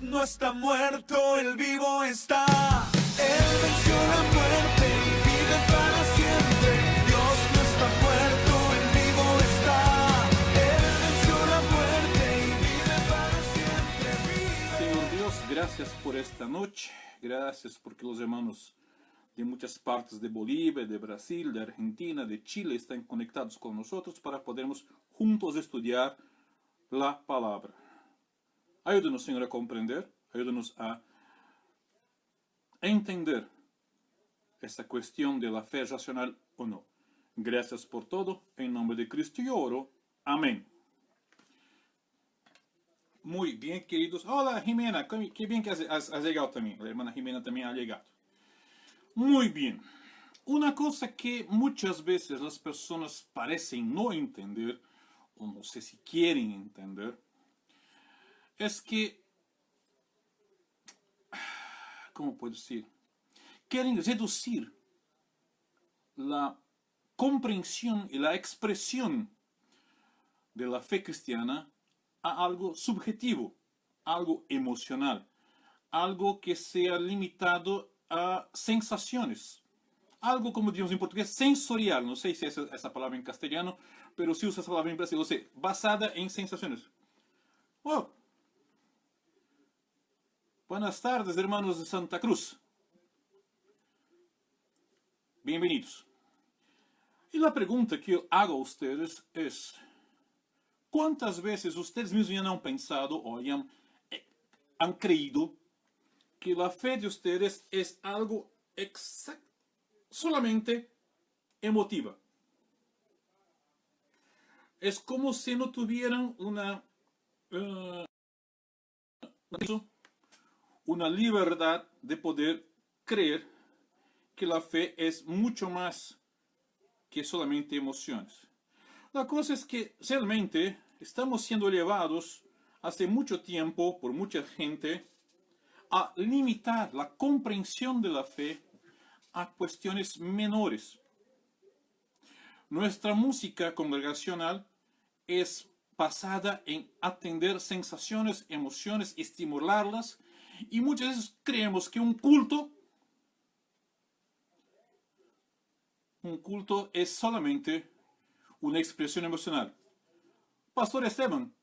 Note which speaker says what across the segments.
Speaker 1: no está muerto, Él vivo está. Él venció la muerte y vive para siempre. Dios no está muerto, Él vivo está. Él venció la muerte y vive para siempre.
Speaker 2: Señor Dios, gracias por esta noche. Gracias porque los hermanos de muchas partes de Bolivia, de Brasil, de Argentina, de Chile están conectados con nosotros para podermos juntos estudiar la palabra. Ayúdanos, Señor, a comprender, ayúdanos a entender esta cuestión de la fe racional o no. Gracias por todo, en nombre de Cristo yo oro. Amén. Muy bien, queridos. Hola, Jimena, qué bien que has llegado también. La hermana Jimena también ha llegado. Muy bien. Una cosa que muchas veces las personas parecen no entender, o no sé si quieren entender, es que, ¿cómo puedo decir? Quieren reducir la comprensión y la expresión de la fe cristiana a algo subjetivo, algo emocional, algo que sea limitado a sensaciones. Algo, como decimos en portugués, sensorial. No sé si es esa palabra en castellano, pero si usa esa palabra en brasileño, o sea, basada en sensaciones. Oh. Buenas tardes, hermanos de Santa Cruz. Bienvenidos. Y la pregunta que yo hago a ustedes es, ¿cuántas veces ustedes mismos ya han pensado o han creído que la fe de ustedes es algo solamente emotiva? Es como si no tuvieran una libertad de poder creer que la fe es mucho más que solamente emociones. La cosa es que realmente estamos siendo llevados hace mucho tiempo por mucha gente a limitar la comprensión de la fe a cuestiones menores. Nuestra música congregacional es basada en atender sensaciones, emociones, estimularlas, y muchas veces creemos que un culto es solamente una expresión emocional. Pastor Esteban,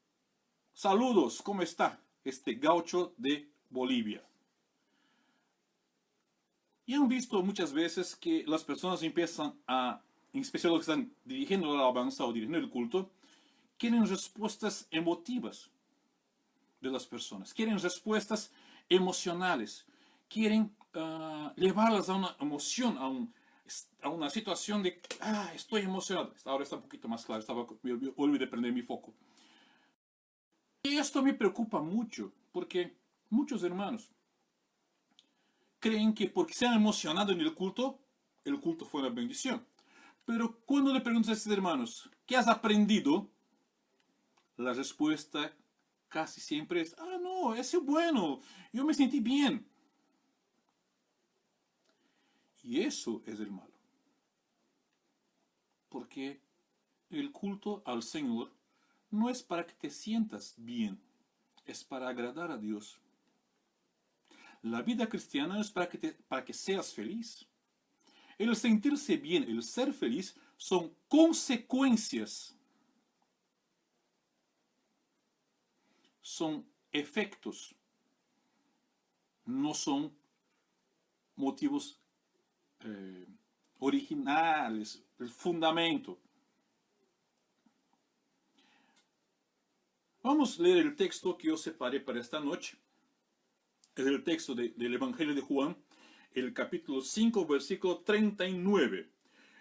Speaker 2: saludos, ¿cómo está? Este gaucho de Bolivia. Y han visto muchas veces que las personas empiezan a, en especial los que están dirigiendo la alabanza o dirigiendo el culto, quieren respuestas emotivas de las personas, quieren respuestas emocionales, quieren llevarlas a una emoción, a una situación de, estoy emocionado. Ahora está un poquito más claro, me olvidé prender mi foco. Y esto me preocupa mucho, porque muchos hermanos creen que porque se han emocionado en el culto fue una bendición. Pero cuando le preguntas a estos hermanos, ¿qué has aprendido? La respuesta casi siempre es, no, ese es bueno, yo me sentí bien. Y eso es el malo. Porque el culto al Señor no es para que te sientas bien, es para agradar a Dios. La vida cristiana es para que seas feliz. El sentirse bien, el ser feliz, son consecuencias. Son efectos. No son motivos originales, el fundamento. Vamos a leer el texto que yo separé para esta noche. Es el texto del Evangelio de Juan, el capítulo 5, versículo 39.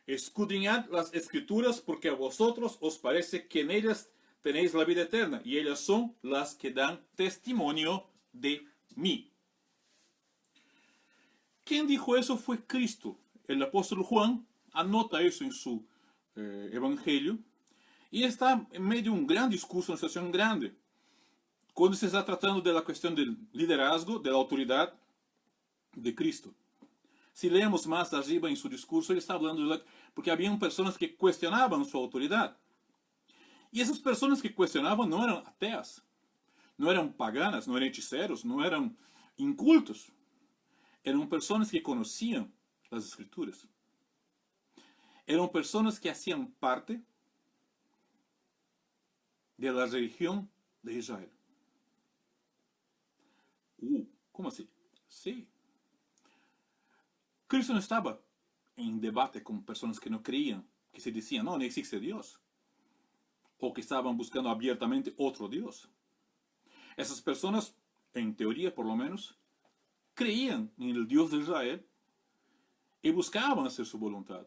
Speaker 2: Escudriñad las Escrituras, porque a vosotros os parece que en ellas tenéis la vida eterna, y ellas son las que dan testimonio de mí. ¿Quién dijo eso? Fue Cristo. El apóstol Juan anota eso en su Evangelio, y está en medio de un gran discurso, una situación grande, cuando se está tratando de la cuestión del liderazgo, de la autoridad de Cristo. Si leemos más arriba en su discurso, él está hablando porque habían personas que cuestionaban su autoridad. Y esas personas que cuestionaban no eran ateas. no eran paganas, no eran hechiceros, no eran incultos. Eran personas que conocían las Escrituras. Eran personas que hacían parte de la religión de Israel. ¿Cómo así? Sí. Cristo no estaba en debate con personas que no creían, que se decían, no existe Dios. O que estaban buscando abiertamente otro Dios. Esas personas, en teoría por lo menos, creían en el Dios de Israel y buscaban hacer su voluntad.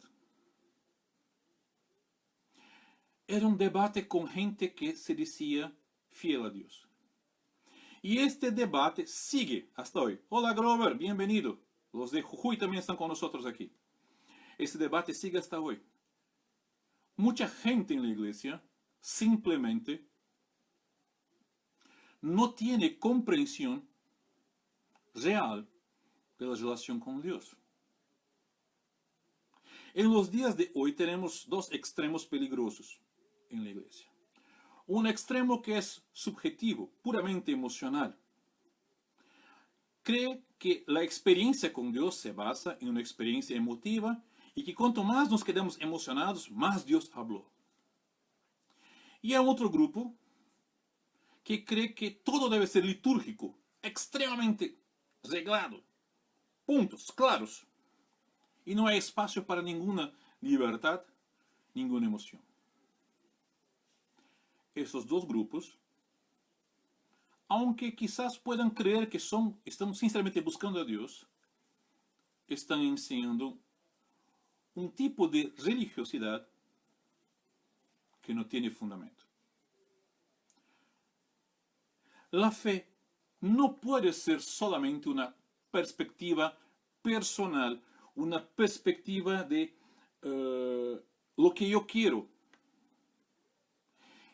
Speaker 2: Era un debate con gente que se decía fiel a Dios. Y este debate sigue hasta hoy. Hola Grover, bienvenido. Los de Jujuy también están con nosotros aquí. Este debate sigue hasta hoy. Mucha gente en la iglesia simplemente no tiene comprensión real de la relación con Dios. En los días de hoy tenemos dos extremos peligrosos en la iglesia. Un extremo que es subjetivo, puramente emocional. Cree que la experiencia con Dios se basa en una experiencia emotiva y que cuanto más nos quedamos emocionados, más Dios habló. Y hay otro grupo que cree que todo debe ser litúrgico, extremadamente reglado, puntos claros, y no hay espacio para ninguna libertad, ninguna emoción. Esos dos grupos, aunque quizás puedan creer que están sinceramente buscando a Dios, están enseñando un tipo de religiosidad que no tiene fundamento. La fe no puede ser solamente una perspectiva personal, una perspectiva de lo que yo quiero.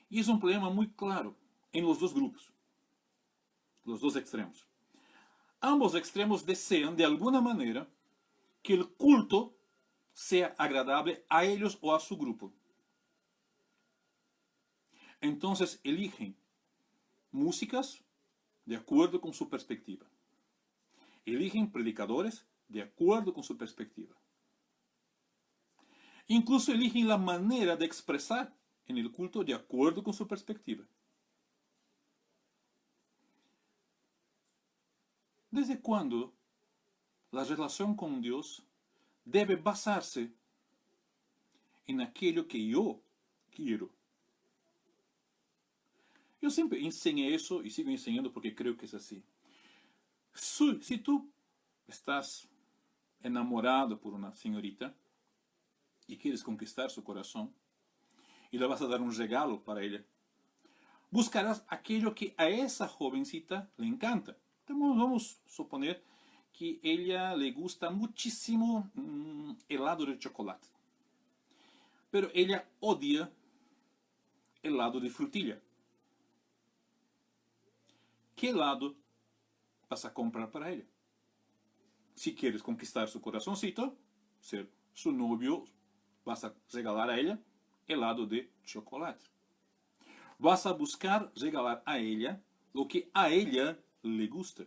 Speaker 2: Y es un problema muy claro en los dos grupos, los dos extremos. Ambos extremos desean de alguna manera que el culto sea agradable a ellos o a su grupo. Entonces eligen músicas de acuerdo con su perspectiva. Eligen predicadores de acuerdo con su perspectiva. Incluso eligen la manera de expresar en el culto de acuerdo con su perspectiva. ¿Desde cuándo la relación con Dios debe basarse en aquello que yo quiero? Yo siempre enseñé eso y sigo enseñando porque creo que es así. Si tú estás enamorado por una señorita y quieres conquistar su corazón y le vas a dar un regalo para ella, buscarás aquello que a esa jovencita le encanta. Entonces, vamos a suponer que a ella le gusta muchísimo helado de chocolate, pero ella odia helado de frutilla. ¿Qué helado vas a comprar para ella? Si quieres conquistar su corazoncito, ser su novio, vas a regalar a ella helado de chocolate. Vas a buscar regalar a ella lo que a ella le gusta.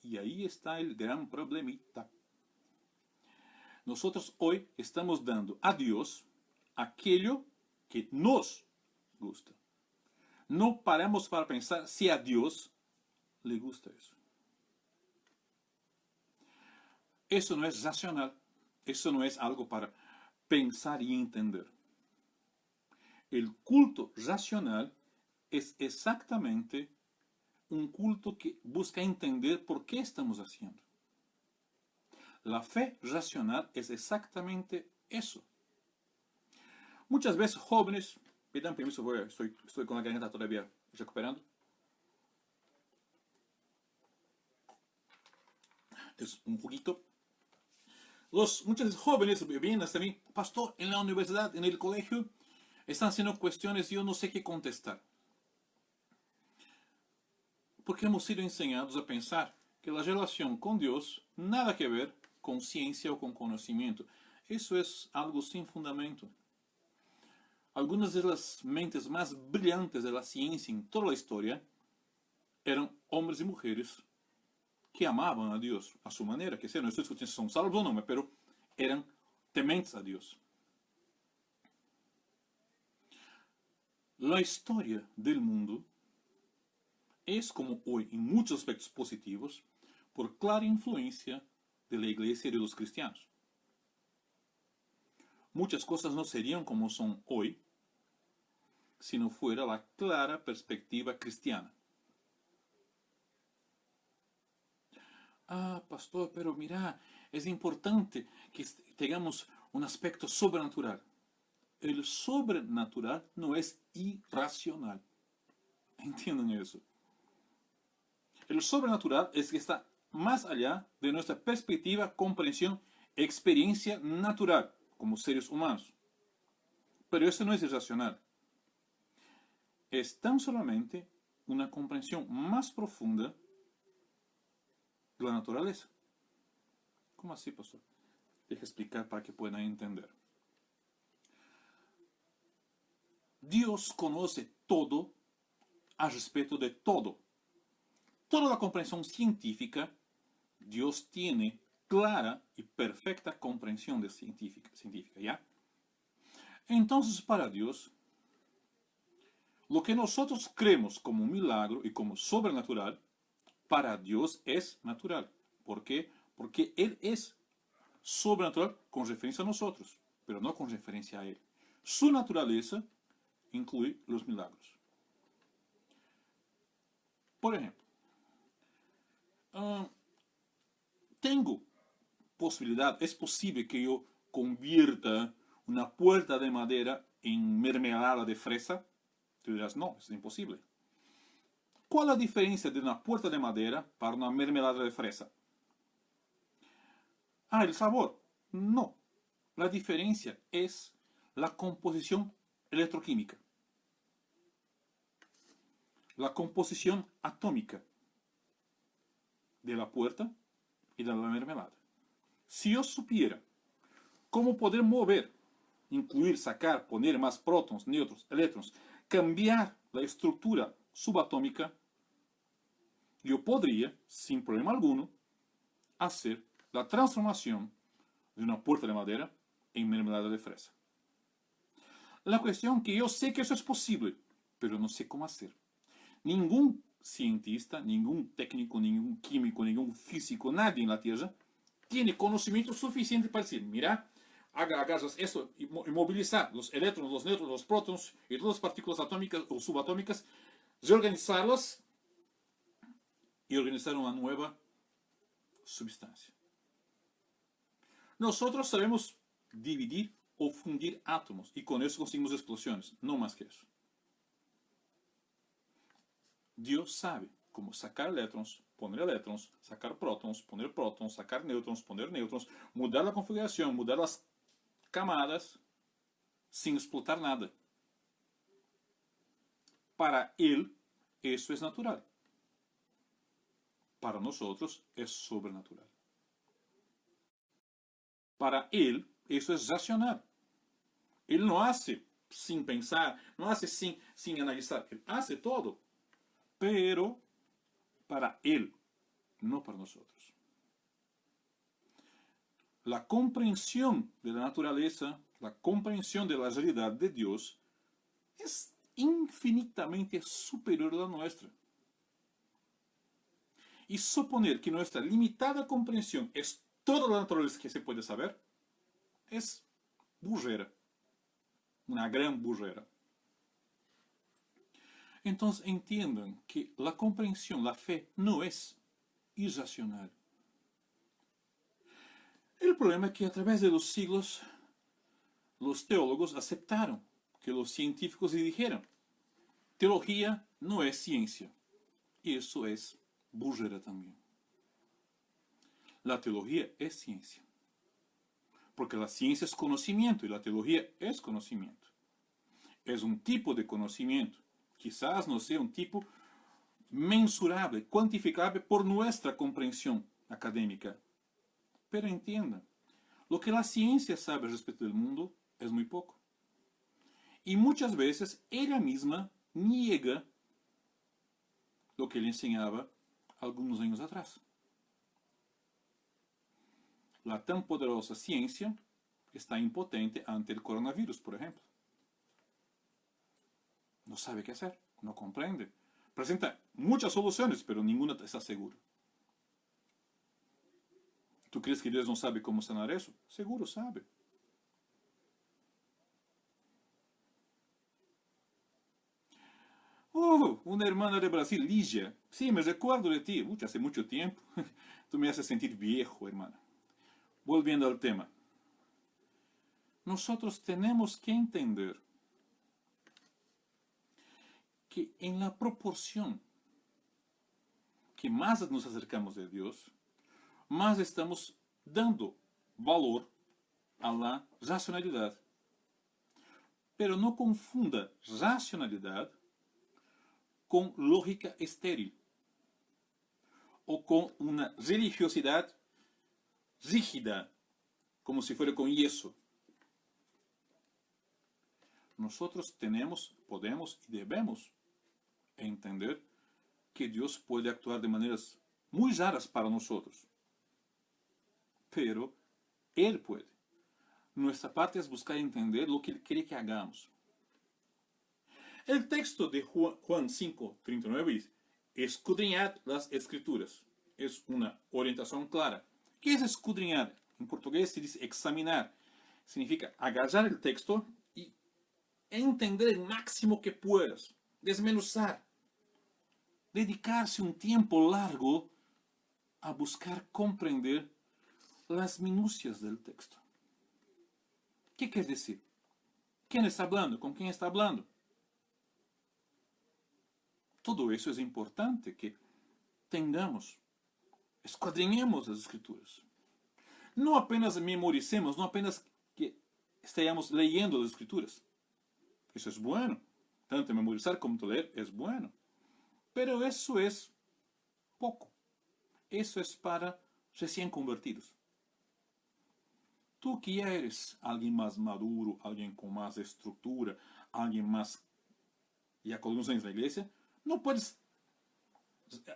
Speaker 2: Y ahí está el gran problemita. Nosotros hoy estamos dando a Dios aquello que nos gusta. No paramos para pensar si a Dios le gusta eso. Eso no es racional. Eso no es algo para pensar y entender. El culto racional es exactamente un culto que busca entender por qué estamos haciendo. La fe racional es exactamente eso. Muchas veces jóvenes, me dan permiso, estoy con la garganta todavía recuperando. Es un poquito. Muchos jóvenes vienen hasta mí, pastor, en la universidad, en el colegio, están haciendo cuestiones y yo no sé qué contestar. Porque hemos sido enseñados a pensar que la relación con Dios nada que ver con ciencia o con conocimiento. Eso es algo sin fundamento. algunas de las mentes más brillantes de la ciencia en toda la historia eran hombres y mujeres que amaban a Dios a su manera, que sea, no estoy discutiendo si son salvos o no, pero eran tementes a Dios. La historia del mundo es como hoy en muchos aspectos positivos por clara influencia de la iglesia y de los cristianos. Muchas cosas no serían como son hoy si no fuera la clara perspectiva cristiana. Ah, pastor, pero mira, es importante que tengamos un aspecto sobrenatural. El sobrenatural no es irracional. ¿Entienden eso? El sobrenatural es que está más allá de nuestra perspectiva, comprensión, experiencia natural como seres humanos. Pero eso no es irracional. Es tan solamente una comprensión más profunda de la naturaleza. ¿Cómo así, pastor? Deja explicar para que puedan entender. Dios conoce todo a respecto de todo. Toda la comprensión científica, Dios tiene clara y perfecta comprensión de científica, ¿ya? Entonces, para Dios, lo que nosotros creemos como un milagro y como sobrenatural, para Dios es natural. ¿Por qué? Porque Él es sobrenatural con referencia a nosotros, pero no con referencia a Él. Su naturaleza incluye los milagros. Por ejemplo, tengo posibilidad, es posible que yo convierta una puerta de madera en mermelada de fresa. Tú dirás, no, es imposible. ¿Cuál es la diferencia de una puerta de madera para una mermelada de fresa? Ah, el sabor. No. La diferencia es la composición electroquímica. La composición atómica de la puerta y de la mermelada. Si yo supiera cómo poder mover, incluir, sacar, poner más prótons, neutrones, electrones, cambiar la estructura subatómica, yo podría, sin problema alguno, hacer la transformación de una puerta de madera en mermelada de fresa. La cuestión es que yo sé que eso es posible, pero no sé cómo hacer. Ningún cientista, ningún técnico, ningún químico, ningún físico, nadie en la Tierra tiene conocimiento suficiente para decir, mira, agarras esto y movilizar los electrones, los neutrones, los prótons y todas las partículas atómicas o subatómicas, reorganizarlas y organizar una nueva sustancia. Nosotros sabemos dividir o fundir átomos y con eso conseguimos explosiones, no más que eso. Dios sabe cómo sacar eléctrons, sacar prótons, poner prótons, sacar neutrones, poner neutrones, mudar la configuración, mudar las camadas sin explotar nada. Para Él, eso es natural. Para nosotros, es sobrenatural. Para Él, eso es racional. Él no hace sin pensar, no hace sin analizar. Él hace todo. Pero para Él, no para nosotros. La comprensión de la naturaleza, la comprensión de la realidad de Dios, es infinitamente superior a la nuestra. Y suponer que nuestra limitada comprensión es toda la naturaleza que se puede saber, es burrera. Una gran burrera. Entonces entiendan que la comprensión, la fe, no es irracional. El problema es que a través de los siglos, los teólogos aceptaron que los científicos le dijeran, teología no es ciencia. Y eso es burrera también. La teología es ciencia. Porque la ciencia es conocimiento y la teología es conocimiento. Es un tipo de conocimiento. Quizás no sea un tipo mensurable, cuantificable por nuestra comprensión académica. Pero entiendan, lo que la ciencia sabe respecto del mundo es muy poco. Y muchas veces ella misma niega lo que le enseñaba algunos años atrás. La tan poderosa ciencia está impotente ante el coronavirus, por ejemplo. No sabe qué hacer, no comprende. Presenta muchas soluciones, pero ninguna está segura. ¿Tú crees que Dios no sabe cómo sanar eso? Seguro sabe. Oh, una hermana de Brasil, Ligia. Sí, me recuerdo de ti. Hace mucho tiempo. Tú me haces sentir viejo, hermana. Volviendo al tema. Nosotros tenemos que entender que en la proporción que más nos acercamos de Dios, más estamos dando valor a la racionalidad. Pero no confunda racionalidad con lógica estéril o con una religiosidad rígida, como si fuera con yeso. Nosotros tenemos, podemos y debemos entender que Dios puede actuar de maneras muy raras para nosotros. Pero Él puede. Nuestra parte es buscar entender lo que Él quiere que hagamos. El texto de Juan 5:39 dice, escudriñad las escrituras. Es una orientación clara. ¿Qué es escudriñar? En portugués se dice examinar. Significa agarrar el texto y entender el máximo que puedas. Desmenuzar. Dedicarse un tiempo largo a buscar comprender las minucias del texto. ¿Qué quiere decir? ¿Quién está hablando? ¿Con quién está hablando? Todo eso es importante que tengamos, escudriñemos las escrituras. No apenas memoricemos, no apenas que estemos leyendo las escrituras. Eso es bueno. Tanto memorizar como leer es bueno. Pero eso es poco. Eso es para recién convertidos. Tú que ya eres alguien más maduro, alguien con más estructura, alguien más ya con algunos años en la iglesia, no puedes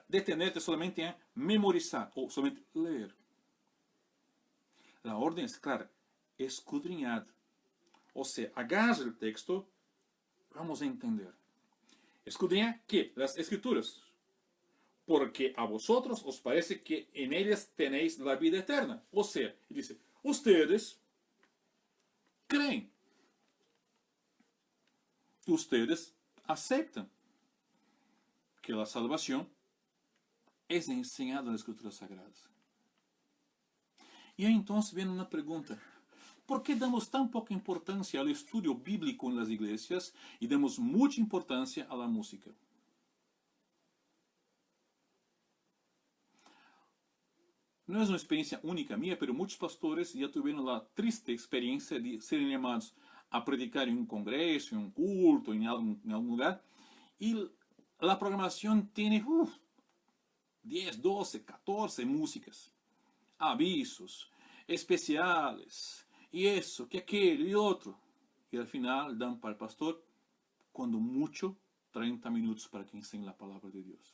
Speaker 2: detenerte solamente en memorizar o solamente leer. La orden es clara, escudriñad. O sea, agarra el texto, vamos a entender. Escudriñad, ¿qué? Las escrituras. Porque a vosotros os parece que en ellas tenéis la vida eterna. O sea, dice, ustedes creen. Ustedes aceptan que la salvación es enseñada en las escrituras sagradas. Y ahí entonces viene una pregunta. ¿Por qué damos tan poca importancia al estudio bíblico en las iglesias y damos mucha importancia a la música? No es una experiencia única mía, pero muchos pastores ya tuvieron la triste experiencia de ser llamados a predicar en un congreso, en un culto, en algún lugar, y la programación tiene 10, 12, 14 músicas, avisos, especiales, y eso, que aquello y otro. Y al final dan para el pastor, cuando mucho, 30 minutos para que enseñe la palabra de Dios.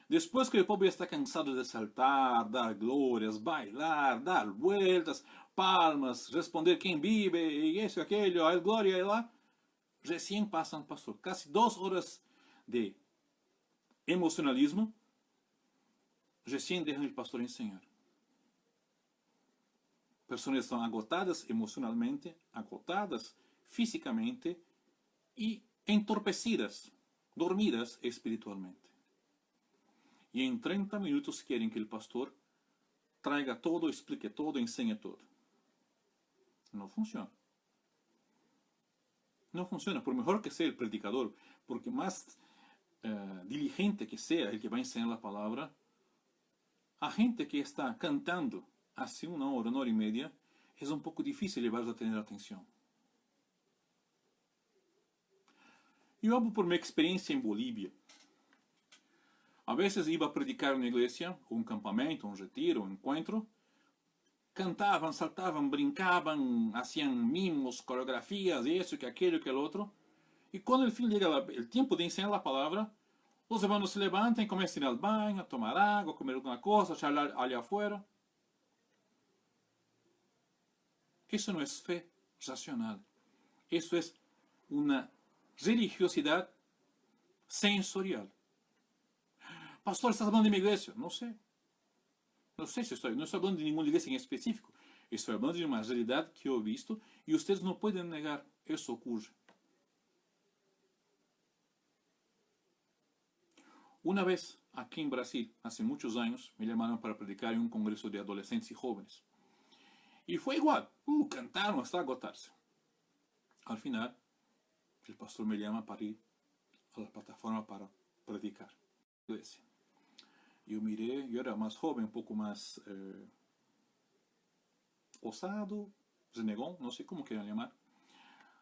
Speaker 2: Después que el pueblo está cansado de saltar, dar glorias, bailar, dar vueltas, palmas, responder quién vive, y eso y aquello, hay gloria y lá, recién pasan, pastor, casi 2 horas de emocionalismo, recién dejan el pastor enseñar. Personas están agotadas emocionalmente, agotadas físicamente y entorpecidas, dormidas espiritualmente. Y en 30 minutos quieren que el pastor traiga todo, explique todo, enseñe todo. No funciona. No funciona, por mejor que sea el predicador, porque más diligente que sea el que va a enseñar la palabra, a gente que está cantando hace 1 hora, 1 hora y media, es un poco difícil llevarlos a tener atención. Yo hablo por mi experiencia en Bolivia. A veces iba a predicar en una iglesia, un campamento, un retiro, un encuentro. cantaban, saltaban, brincaban, hacían mimos, coreografías, eso, que aquello, que el otro. Y cuando el fin llega el tiempo de enseñar la palabra, los hermanos se levantan y comienzan a ir al baño, a tomar agua, a comer alguna cosa, a charlar allá afuera. Eso no es fe racional. Eso es una religiosidad sensorial. Pastor, ¿estás hablando de mi iglesia? No sé. No sé si no estoy hablando de ninguna iglesia en específico. Estoy hablando de una realidad que yo he visto y ustedes no pueden negar. Eso ocurre. Una vez, aquí en Brasil, hace muchos años, me llamaron para predicar en un congreso de adolescentes y jóvenes. Y fue igual. Cantaron hasta agotarse. Al final, el pastor me llama para ir a la plataforma para predicar. Iglesia. Yo miré, yo era más joven, un poco más osado, renegón, no sé cómo quieran llamar.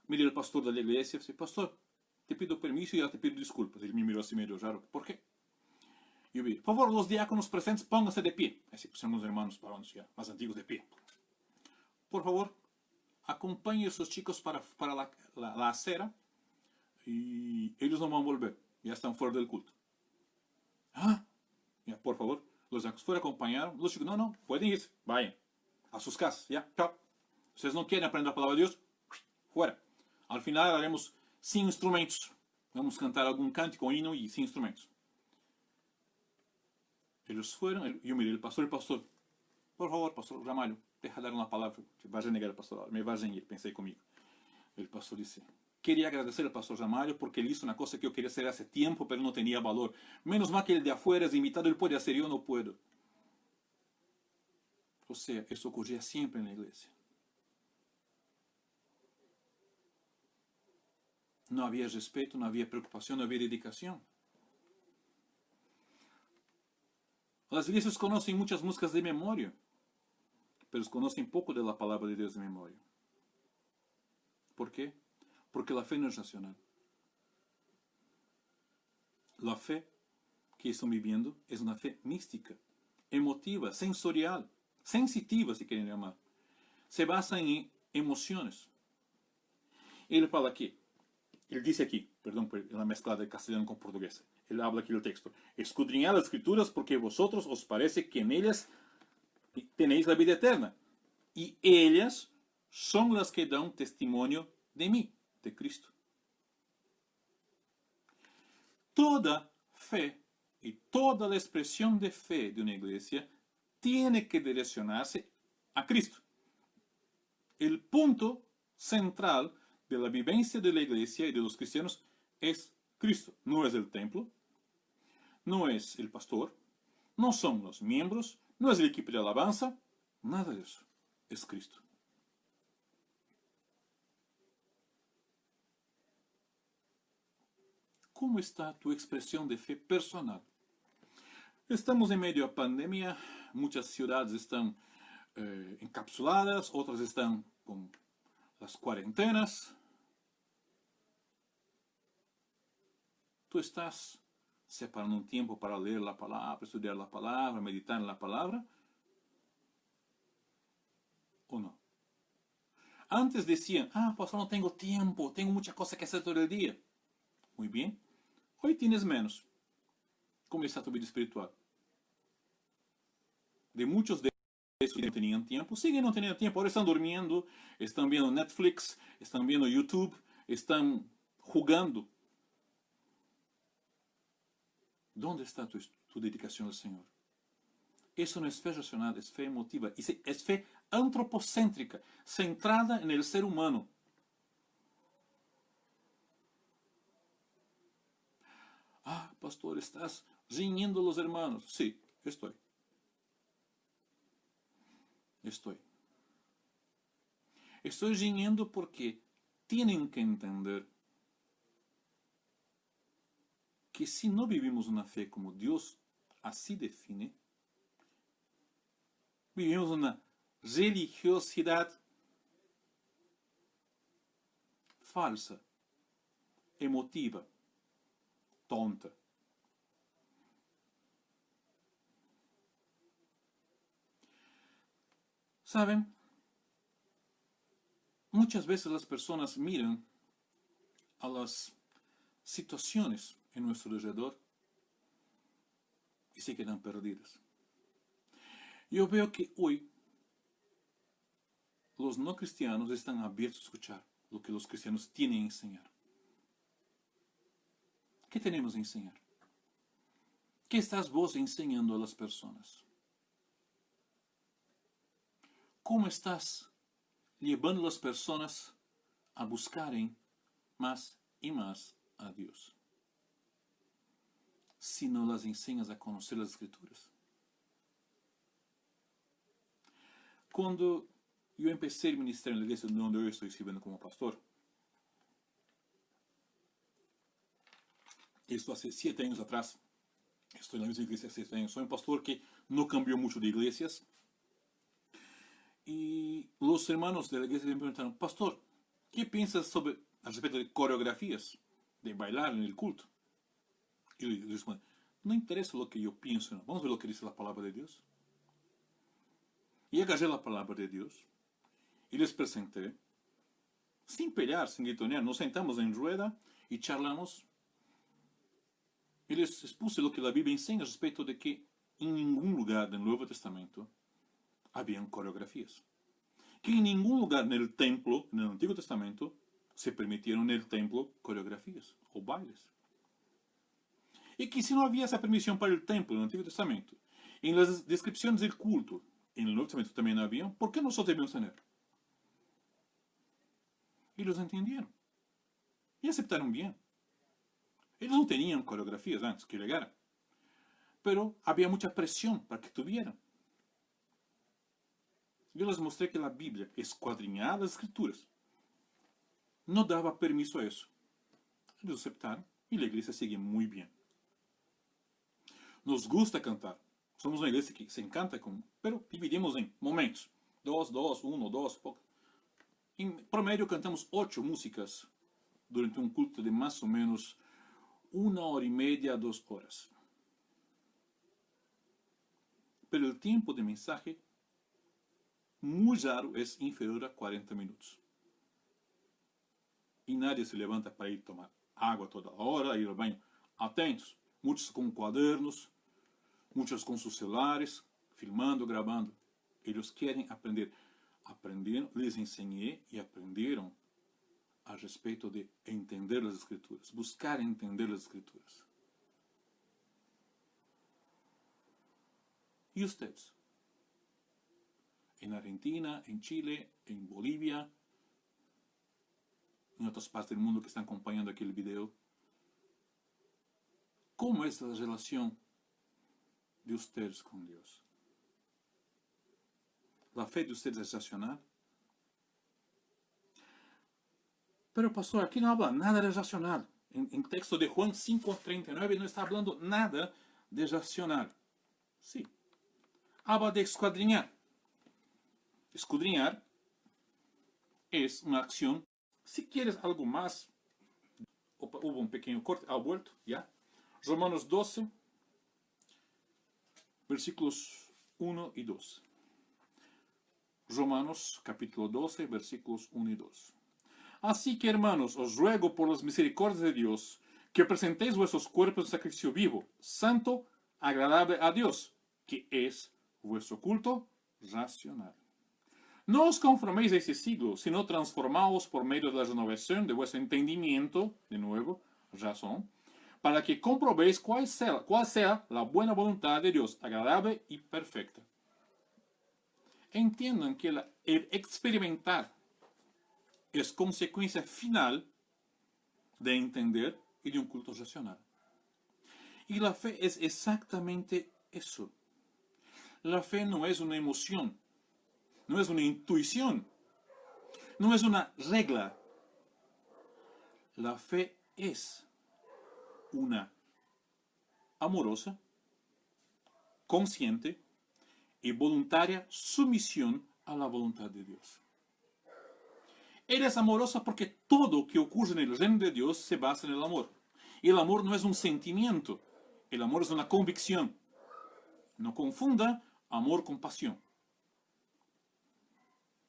Speaker 2: Miré al pastor de la iglesia y dije, pastor, te pido permiso y ya te pido disculpas. Él me miró así medio raro, ¿por qué? Yo vi, por favor, los diáconos presentes, pónganse de pie. Así pusieron los hermanos varones ya más antiguos de pie. Por favor, acompañe a esos chicos para la acera y ellos no van a volver, ya están fuera del culto. Ah, ya, por favor, los diáconos fueron, acompañaron, los chicos, no, pueden ir, vayan a sus casas, ya, chao. Ustedes no quieren aprender la palabra de Dios, fuera. Al final haremos sin instrumentos. Vamos a cantar algún cántico, himno y sin instrumentos. Ellos fueron, yo miré el pastor, por favor, pastor Ramalho, deja dar una palabra, va a renegar el pastor, me va a reñir, pensé conmigo. El pastor dice, quería agradecer al pastor Ramalho porque él hizo una cosa que yo quería hacer hace tiempo, pero no tenía valor. Menos mal que el de afuera es invitado, él puede hacer, yo no puedo. O sea, eso ocurría siempre en la iglesia. No había respeto, no había preocupación, no había dedicación. Las iglesias conocen muchas músicas de memoria, pero conocen poco de la palabra de Dios de memoria. ¿Por qué? Porque la fe no es racional. La fe que están viviendo es una fe mística, emotiva, sensorial, sensitiva, si quieren llamar. Se basa en emociones. Ele fala aqui, ele disse aqui, perdão por la mezcla de castellano con portugués. Ele habla aquí el texto. Escudriñad las escrituras porque vosotros os parece que en ellas tenéis la vida eterna. Y ellas son las que dan testimonio de mí, de Cristo. Toda fe y toda la expresión de fe de una iglesia tiene que direccionarse a Cristo. El punto central de la vivencia de la iglesia y de los cristianos es Cristo. No es el templo, no es el pastor, no son los miembros, no es el equipo de alabanza, nada de eso. Es Cristo. ¿Cómo está tu expresión de fe personal? Estamos en medio de pandemia, muchas ciudades están encapsuladas, otras están con las cuarentenas. Tú estás separando un tiempo para leer la palabra, estudiar la palabra, meditar en la palabra, ¿o no? Antes decían, pastor, no tengo tiempo, tengo mucha cosa que hacer todo el día. Muy bien. Hoy tienes menos. ¿Cómo está tu vida espiritual? De muchos de esos que no tenían tiempo, siguen no teniendo tiempo. Ahora están durmiendo, están viendo Netflix, están viendo YouTube, están jugando. ¿Dónde está tu dedicación al Señor? Eso no es fe racional, es fe emotiva. Y es fe antropocéntrica, centrada en el ser humano. Pastor, ¿estás riñendo a los hermanos? Sí, estoy. Estoy riñendo porque tienen que entender que si no vivimos una fe como Dios así define, vivimos una religiosidad falsa, emotiva, tonta. ¿Saben? Muchas veces las personas miran a las situaciones en nuestro alrededor y se quedan perdidas. Yo veo que hoy los no cristianos están abiertos a escuchar lo que los cristianos tienen a enseñar. ¿Qué tenemos a enseñar? ¿Qué estás vos enseñando a las personas? ¿Cómo estás llevando a las personas a buscar más y más a Dios? Si no las enseñas a conocer las Escrituras. Cuando yo empecé el ministerio en la iglesia donde hoy estoy sirviendo como pastor, esto hace 7 años atrás, estoy en la misma iglesia hace 7 años, soy un pastor que no cambió mucho de iglesias, y los hermanos de la iglesia me preguntaron, pastor, ¿qué piensas al respecto de coreografías, de bailar en el culto? Y yo les respondí, no interesa lo que yo pienso, no. Vamos a ver lo que dice la palabra de Dios. Y agarré la palabra de Dios y les presenté, sin pelear, sin gritonear, nos sentamos en rueda y charlamos. Y les expuse lo que la Biblia enseña respecto de que en ningún lugar del Nuevo Testamento habían coreografías. Que en ningún lugar en el templo, en el Antiguo Testamento, se permitieron en el templo coreografías o bailes. Y que si no había esa permisión para el templo en el Antiguo Testamento, en las descripciones del culto, en el Nuevo Testamento también había, ¿por qué nosotros debemos tener? Y los entendieron. Y aceptaron bien. Ellos no tenían coreografías antes que llegaran. Pero había mucha presión para que tuvieran. Yo les mostré que la Biblia, escuadriñada las Escrituras, no daba permiso a eso. Ellos aceptaron y la iglesia sigue muy bien. Nos gusta cantar. Somos una iglesia que se encanta, pero dividimos en momentos. 2, 2, 1, 2. En promedio cantamos 8 músicas durante un culto de más o menos 1 hora y media a 2 horas. Pero el tiempo de mensaje muy raro es inferior a 40 minutos. Y nadie se levanta para ir tomar agua toda hora, ir al baño. Atentos, muchos con cuadernos, muchos con sus celulares, filmando, grabando. Ellos quieren aprender. Aprendieron, les enseñé y aprendieron al respecto de entender las Escrituras, buscar entender las Escrituras. ¿Y ustedes? En Argentina, en Chile, en Bolivia, en otras partes del mundo que están acompañando aquí el video, ¿cómo es la relación de ustedes con Dios? ¿La fe de ustedes es racional? Pero pastor, aquí no habla nada de racional. En texto de Juan 5:39 no está hablando nada de racional. Sí. Habla de escudriñar. Escudriñar es una acción. Si quieres algo más, hubo un pequeño corte, ha vuelto, ¿ya? Romanos 12, versículos 1 y 2. Romanos capítulo 12, versículos 1 y 2. Así que, hermanos, os ruego por las misericordias de Dios que presentéis vuestros cuerpos en sacrificio vivo, santo, agradable a Dios, que es vuestro culto racional. No os conforméis a este siglo, sino transformaos por medio de la renovación de vuestro entendimiento, de nuevo, razón, para que comprobéis cuál sea la buena voluntad de Dios, agradable y perfecta. Entiendan que el experimentar es consecuencia final de entender y de un culto racional. Y la fe es exactamente eso. La fe no es una emoción, no es una intuición, no es una regla. La fe es una amorosa, consciente y voluntaria sumisión a la voluntad de Dios. Ella es amorosa porque todo que ocurre en el reino de Dios se basa en el amor. Y el amor no es un sentimiento, el amor es una convicción. No confunda amor con pasión.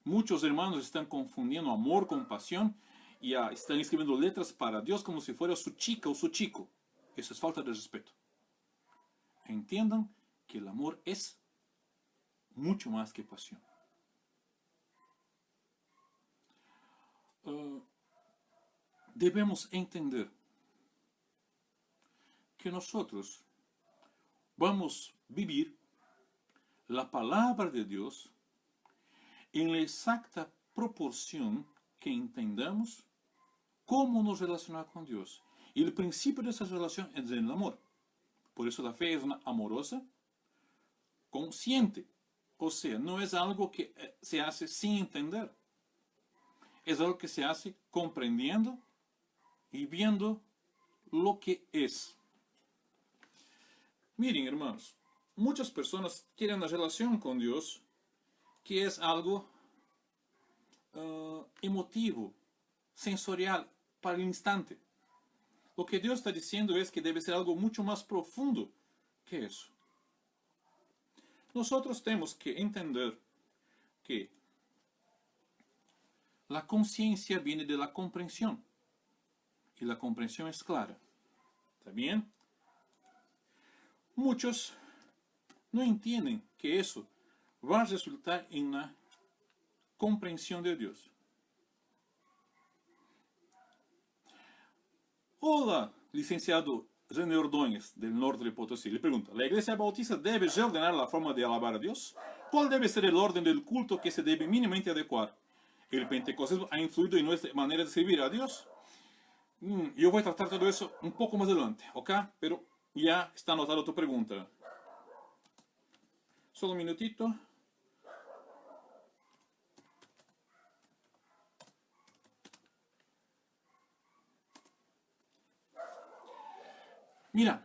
Speaker 2: Muchos hermanos están confundiendo amor con pasión y están escribiendo letras para Dios como si fuera su chica o su chico. Eso es falta de respeto. Entiendan que el amor es mucho más que pasión. Debemos entender que nosotros vamos a vivir la palabra de Dios en la exacta proporción que entendamos cómo nos relacionar con Dios. Y el principio de esa relación es el amor. Por eso la fe es una amorosa, consciente. O sea, no es algo que se hace sin entender. Es algo que se hace comprendiendo y viendo lo que es. Miren, hermanos, muchas personas quieren una relación con Dios que es algo emotivo, sensorial, para el instante. Lo que Dios está diciendo es que debe ser algo mucho más profundo que eso. Nosotros tenemos que entender que la conciencia viene de la comprensión. Y la comprensión es clara. ¿Está bien? Muchos no entienden que eso va a resultar en la comprensión de Dios. Hola, licenciado René Ordóñez, del norte de Potosí. Le pregunta, ¿la Iglesia Bautista debe reordenar la forma de alabar a Dios? ¿Cuál debe ser el orden del culto que se debe mínimamente adecuar? ¿El pentecostalismo ha influido en nuestra manera de servir a Dios? Yo voy a tratar todo eso un poco más adelante, ¿ok? Pero ya está anotada tu pregunta. Solo un minutito. Mira,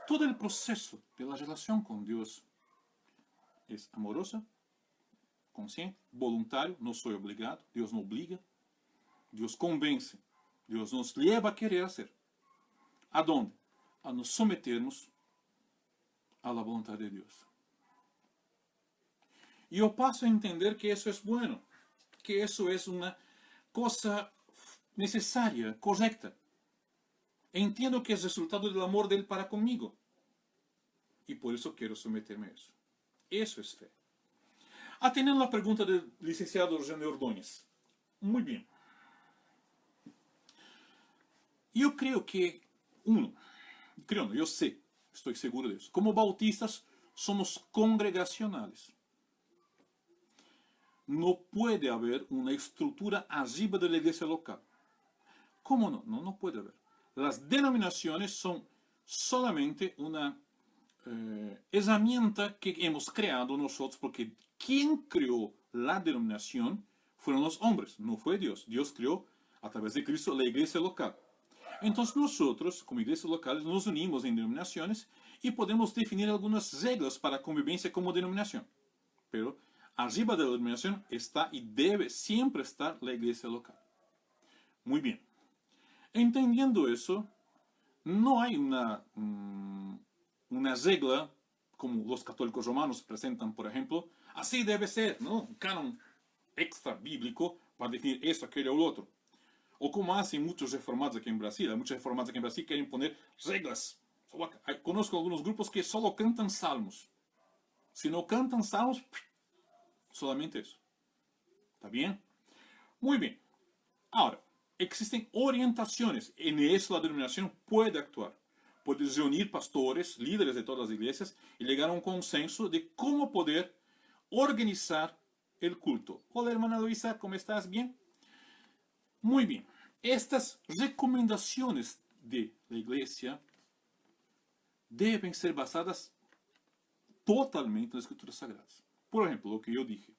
Speaker 2: todo el proceso de la relación con Dios es amorosa, consciente, voluntario, no soy obligado, Dios no obliga, Dios convence, Dios nos lleva a querer hacer. ¿A dónde? A nos someternos a la voluntad de Dios. Y yo paso a entender que eso es bueno, que eso es una cosa necesaria, correcta. Entiendo que es resultado del amor de Él para conmigo. Y por eso quiero someterme a eso. Eso es fe. Atendiendo la pregunta del licenciado René Ordóñez. Muy bien. Yo creo que, yo sé, estoy seguro de eso. Como bautistas somos congregacionales. No puede haber una estructura arriba de la iglesia local. ¿Cómo no? No puede haber. Las denominaciones son solamente una herramienta que hemos creado nosotros, porque quien creó la denominación fueron los hombres, no fue Dios. Dios creó a través de Cristo la iglesia local. Entonces nosotros, como iglesias locales, nos unimos en denominaciones y podemos definir algunas reglas para convivencia como denominación. Pero arriba de la denominación está y debe siempre estar la iglesia local. Muy bien. Entendiendo eso, no hay una regla, como los católicos romanos presentan, por ejemplo, así debe ser, ¿no? Un canon extra bíblico para definir esto, aquello o lo otro. O como hacen muchos reformados aquí en Brasil. Hay muchos reformados aquí en Brasil que quieren poner reglas. Conozco algunos grupos que solo cantan salmos. Si no cantan salmos, solamente eso. ¿Está bien? Muy bien. Ahora, existen orientaciones. En eso la denominación puede actuar. Puede reunir pastores, líderes de todas las iglesias y llegar a un consenso de cómo poder organizar el culto. Hola, hermana Luisa, ¿cómo estás? ¿Bien? Muy bien. Estas recomendaciones de la iglesia deben ser basadas totalmente en las escrituras sagradas. Por ejemplo, lo que yo dije.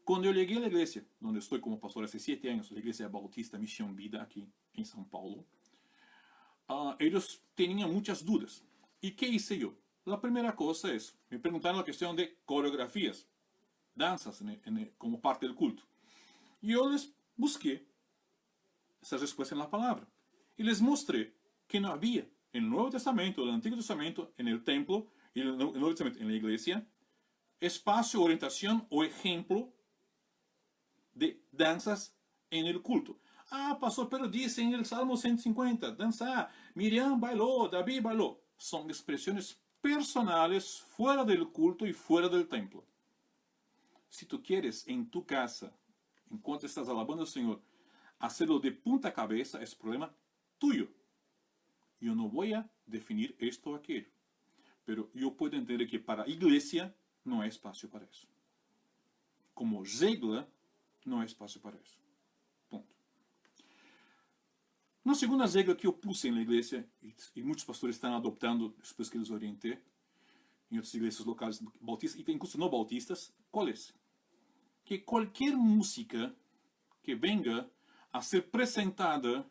Speaker 2: Cuando yo llegué a la iglesia, donde estoy como pastor hace 7 años, la iglesia Bautista Misión Vida, aquí en São Paulo, ellos tenían muchas dudas. ¿Y qué hice yo? La primera cosa es, me preguntaron la cuestión de coreografías, danzas como parte del culto. Y yo les busqué esa respuesta en la palabra. Y les mostré que no había en el Nuevo Testamento, en el Antiguo Testamento, en el templo, y en el Nuevo Testamento, en la iglesia, espacio, orientación o ejemplo de danzas en el culto. Ah, pastor, pero dice en el Salmo 150, danza, Miriam bailó, David bailó. Son expresiones personales fuera del culto y fuera del templo. Si tú quieres en tu casa, en cuanto estás alabando al Señor, hacerlo de punta cabeza, es problema tuyo. Yo no voy a definir esto o aquello. Pero yo puedo entender que para iglesia no hay espacio para eso. Como regla, no hay espacio para eso. Punto. Una segunda regla que eu puse na igreja, e muitos pastores estão adoptando depois que eles orientei, em outras igrejas locais bautistas, e incluso não bautistas, qual é? Que qualquer música que venga a ser apresentada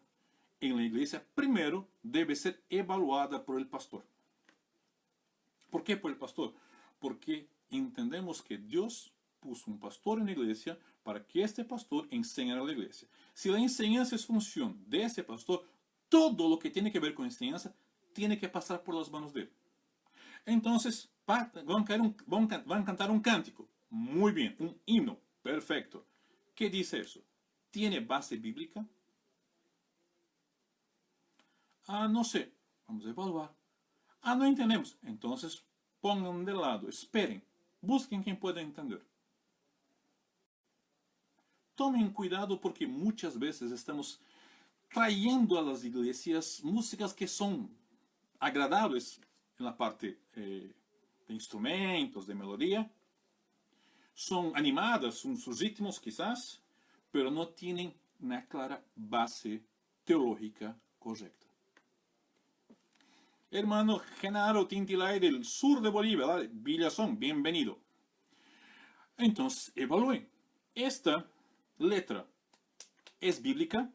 Speaker 2: em la igreja, primeiro deve ser evaluada por el pastor. ¿Por qué por el pastor? Porque entendemos que Dios puso un pastor en la iglesia para que este pastor enseñara a la iglesia. Si la enseñanza es función de ese pastor, todo lo que tiene que ver con enseñanza tiene que pasar por las manos de él. Entonces, van a cantar un cántico. Muy bien, un himno. Perfecto. ¿Qué dice eso? ¿Tiene base bíblica? Ah, no sé. Vamos a evaluar. Ah, no entendemos. Entonces, pongan de lado, esperen, busquen quien pueda entender. Tomen cuidado porque muchas veces estamos trayendo a las iglesias músicas que son agradables en la parte de instrumentos, de melodía. Son animadas, son sus ritmos quizás, pero no tienen una clara base teológica correcta. Hermano Genaro Tintilay del sur de Bolivia, Villazón, bienvenido. Entonces, evalúen. Esta letra es bíblica.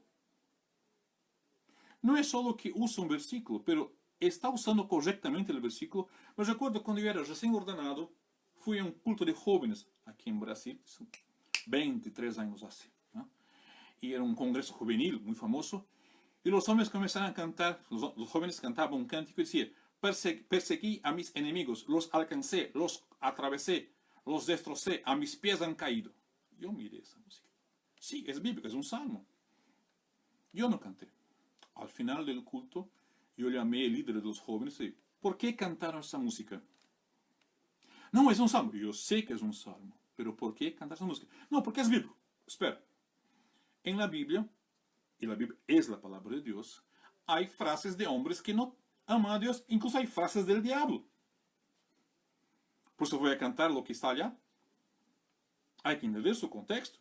Speaker 2: No es solo que usa un versículo, pero está usando correctamente el versículo. Me recuerdo cuando yo era recién ordenado, fui a un culto de jóvenes aquí en Brasil, 23 años hace, ¿no? Y era un congreso juvenil muy famoso. Y los hombres comenzaron a cantar, los jóvenes cantaban un cántico y decían, perseguí a mis enemigos, los alcancé, los atravesé, los destrocé, a mis pies han caído. Yo miré esa música. Sí, es bíblica, es un salmo. Yo no canté. Al final del culto, yo llamé al líder de los jóvenes y dije, ¿por qué cantaron esa música? No, es un salmo. Yo sé que es un salmo, pero ¿por qué cantar esa música? No, porque es bíblico. Espera. En la Biblia, y la Biblia es la palabra de Dios, hay frases de hombres que no aman a Dios, incluso hay frases del diablo. Por eso voy a cantar lo que está allá. Hay que entender su contexto.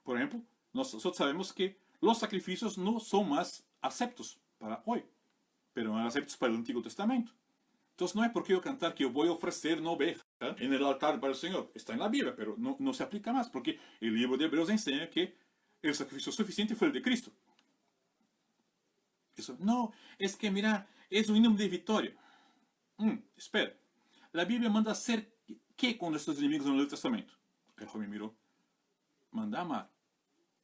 Speaker 2: Por ejemplo, nosotros sabemos que los sacrificios no son más aceptos para hoy, pero eran aceptos para el Antiguo Testamento. Entonces no hay por qué yo cantar que yo voy a ofrecer una oveja en el altar para el Señor. Está en la Biblia, pero no se aplica más, porque el libro de Hebreos enseña que el sacrificio suficiente fue el de Cristo. Eso, no, es que mira, es un himno de victoria. Espera, la Biblia manda hacer ¿qué con nuestros enemigos en el Nuevo Testamento? El joven miró, manda amar,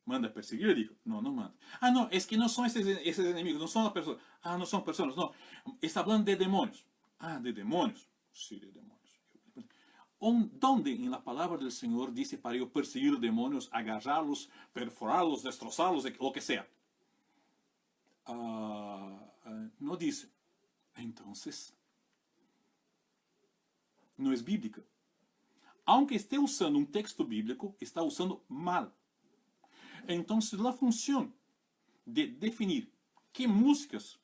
Speaker 2: manda perseguir, dijo, no manda. Ah, no, es que no son esos enemigos, no son las personas. Ah, no son personas, no, está hablando de demonios. Ah, de demonios, sí, de demonios. ¿Dónde en la palabra del Señor dice para yo perseguir demonios, agarrarlos, perforarlos, destrozarlos, lo que sea? No dice. Entonces, no es bíblica. Aunque esté usando un texto bíblico, está usando mal. Entonces, la función de definir qué músicas,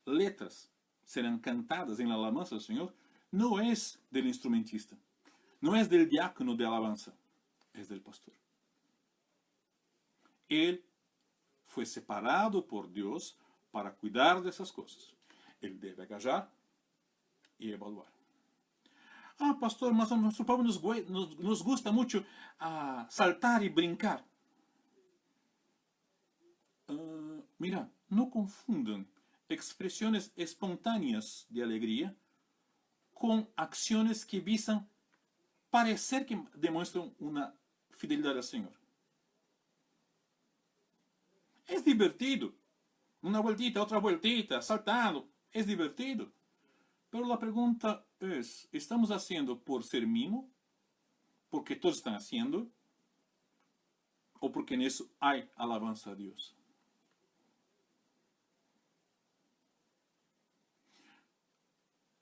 Speaker 2: letras serán cantadas en la alabanza del Señor no es del instrumentista, no es del diácono de alabanza, es del pastor. Él fue separado por Dios para cuidar de esas cosas. Él debe agarrar y evaluar. Ah, pastor, mas a nuestro pueblo nos gusta mucho saltar y brincar. Mira, no confundan expresiones espontáneas de alegría con acciones que visan parecer que demuestran una fidelidad al Señor. Es divertido. Una vueltita, otra vueltita, saltando. Es divertido. Pero la pregunta es, ¿estamos haciendo por ser mimo? porque todos están haciendo, o porque en eso hay alabanza a Dios.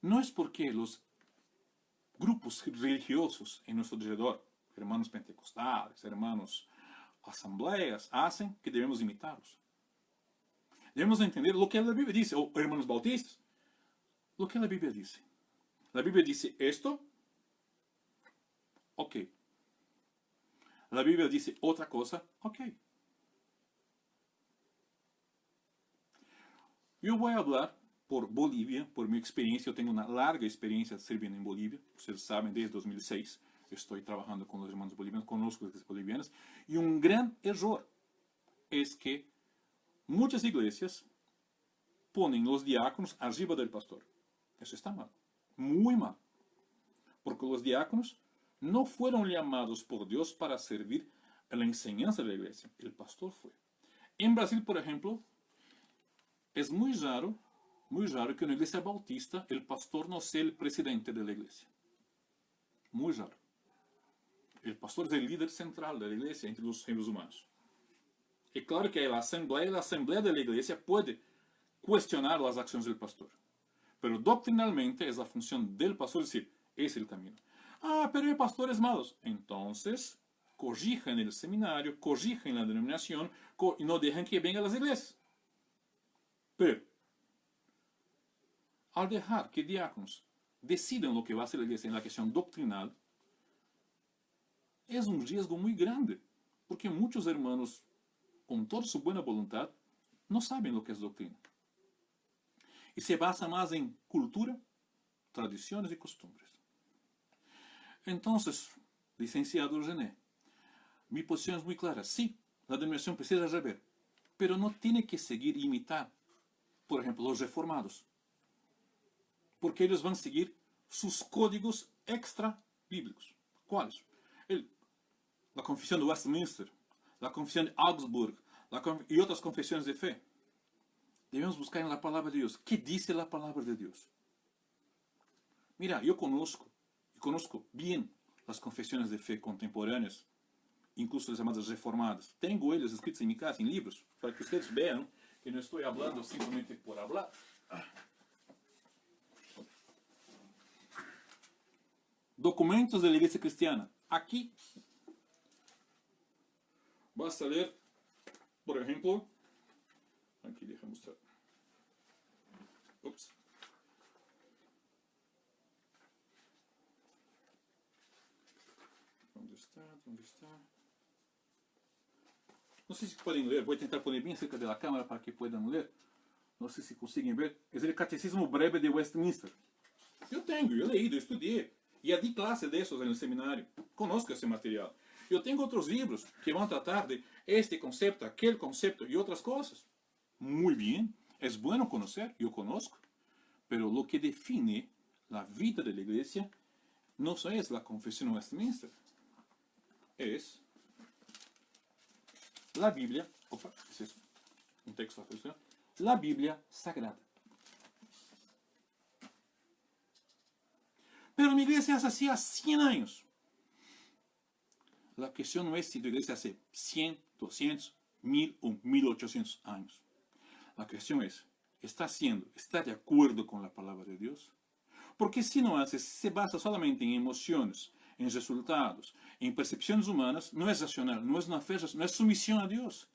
Speaker 2: No es porque los grupos religiosos en nuestro alrededor, hermanos pentecostales, hermanos asambleas, hacen que debemos imitarlos. Debemos entender lo que la Biblia dice, o hermanos bautistas, lo que la Biblia dice. La Biblia dice esto, ok. La Biblia dice otra cosa, ok. Yo voy a hablar por Bolivia, por mi experiencia. Yo tengo una larga experiencia sirviendo en Bolivia. Ustedes saben, desde 2006 estoy trabajando con los hermanos bolivianos, conozco a los bolivianos. Y un gran error es que muchas iglesias ponen los diáconos arriba del pastor. Eso está mal, muy mal. Porque los diáconos no fueron llamados por Dios para servir a la enseñanza de la iglesia. El pastor fue. En Brasil, por ejemplo, es muy raro que en una iglesia bautista el pastor no sea el presidente de la iglesia. Muy raro. El pastor es el líder central de la iglesia entre los seres humanos. Y claro que la asamblea de la iglesia puede cuestionar las acciones del pastor. Pero doctrinalmente es la función del pastor decir, es el camino. Ah, pero hay pastores malos. Entonces, corrijan el seminario, corrijan la denominación y no dejen que vengan las iglesias. Pero, al dejar que diáconos decidan lo que va a hacer la iglesia en la cuestión doctrinal, es un riesgo muy grande. Porque muchos hermanos, con toda su buena voluntad, no saben lo que es doctrina. Y se basa más en cultura, tradiciones y costumbres. Entonces, licenciado René, mi posición es muy clara. Sí, la denominación precisa rever, pero no tiene que seguir e imitar, por ejemplo, los reformados. Porque ellos van a seguir sus códigos extra bíblicos. ¿Cuáles? La confesión de Westminster, la confesión de Augsburg y otras confesiones de fe. Debemos buscar en la palabra de Dios. ¿Qué dice la palabra de Dios? Mira, yo conozco bien las confesiones de fe contemporáneas, incluso las llamadas reformadas. Tengo ellas escritas en mi casa, en libros, para que ustedes vean que no estoy hablando simplemente por hablar. Documentos de la Iglesia Cristiana. Aquí vas a leer, por ejemplo, aquí déjame mostrar. Ups. ¿Dónde está? ¿Dónde está? No sé si pueden leer. Voy a intentar poner bien cerca de la cámara para que puedan leer. No sé si consiguen ver. Es el Catecismo Breve de Westminster. Yo he leído, estudié. Ya di clase de esos en el seminario. Conozco ese material. Yo tengo otros libros que van a tratar de este concepto, aquel concepto y otras cosas. Muy bien, es bueno conocer, yo conozco. Pero lo que define la vida de la iglesia no es la confesión de Westminster. Es la Biblia, ¿es eso? Un texto, la Biblia Sagrada. Pero mi iglesia hace así hace 100 años. La cuestión no es si tu iglesia hace 100, 200, 1000 o 1800 años. La cuestión es, ¿está de acuerdo con la palabra de Dios? Porque si no hace, se basa solamente en emociones, en resultados, en percepciones humanas, no es racional, no es una fe, no es sumisión a Dios.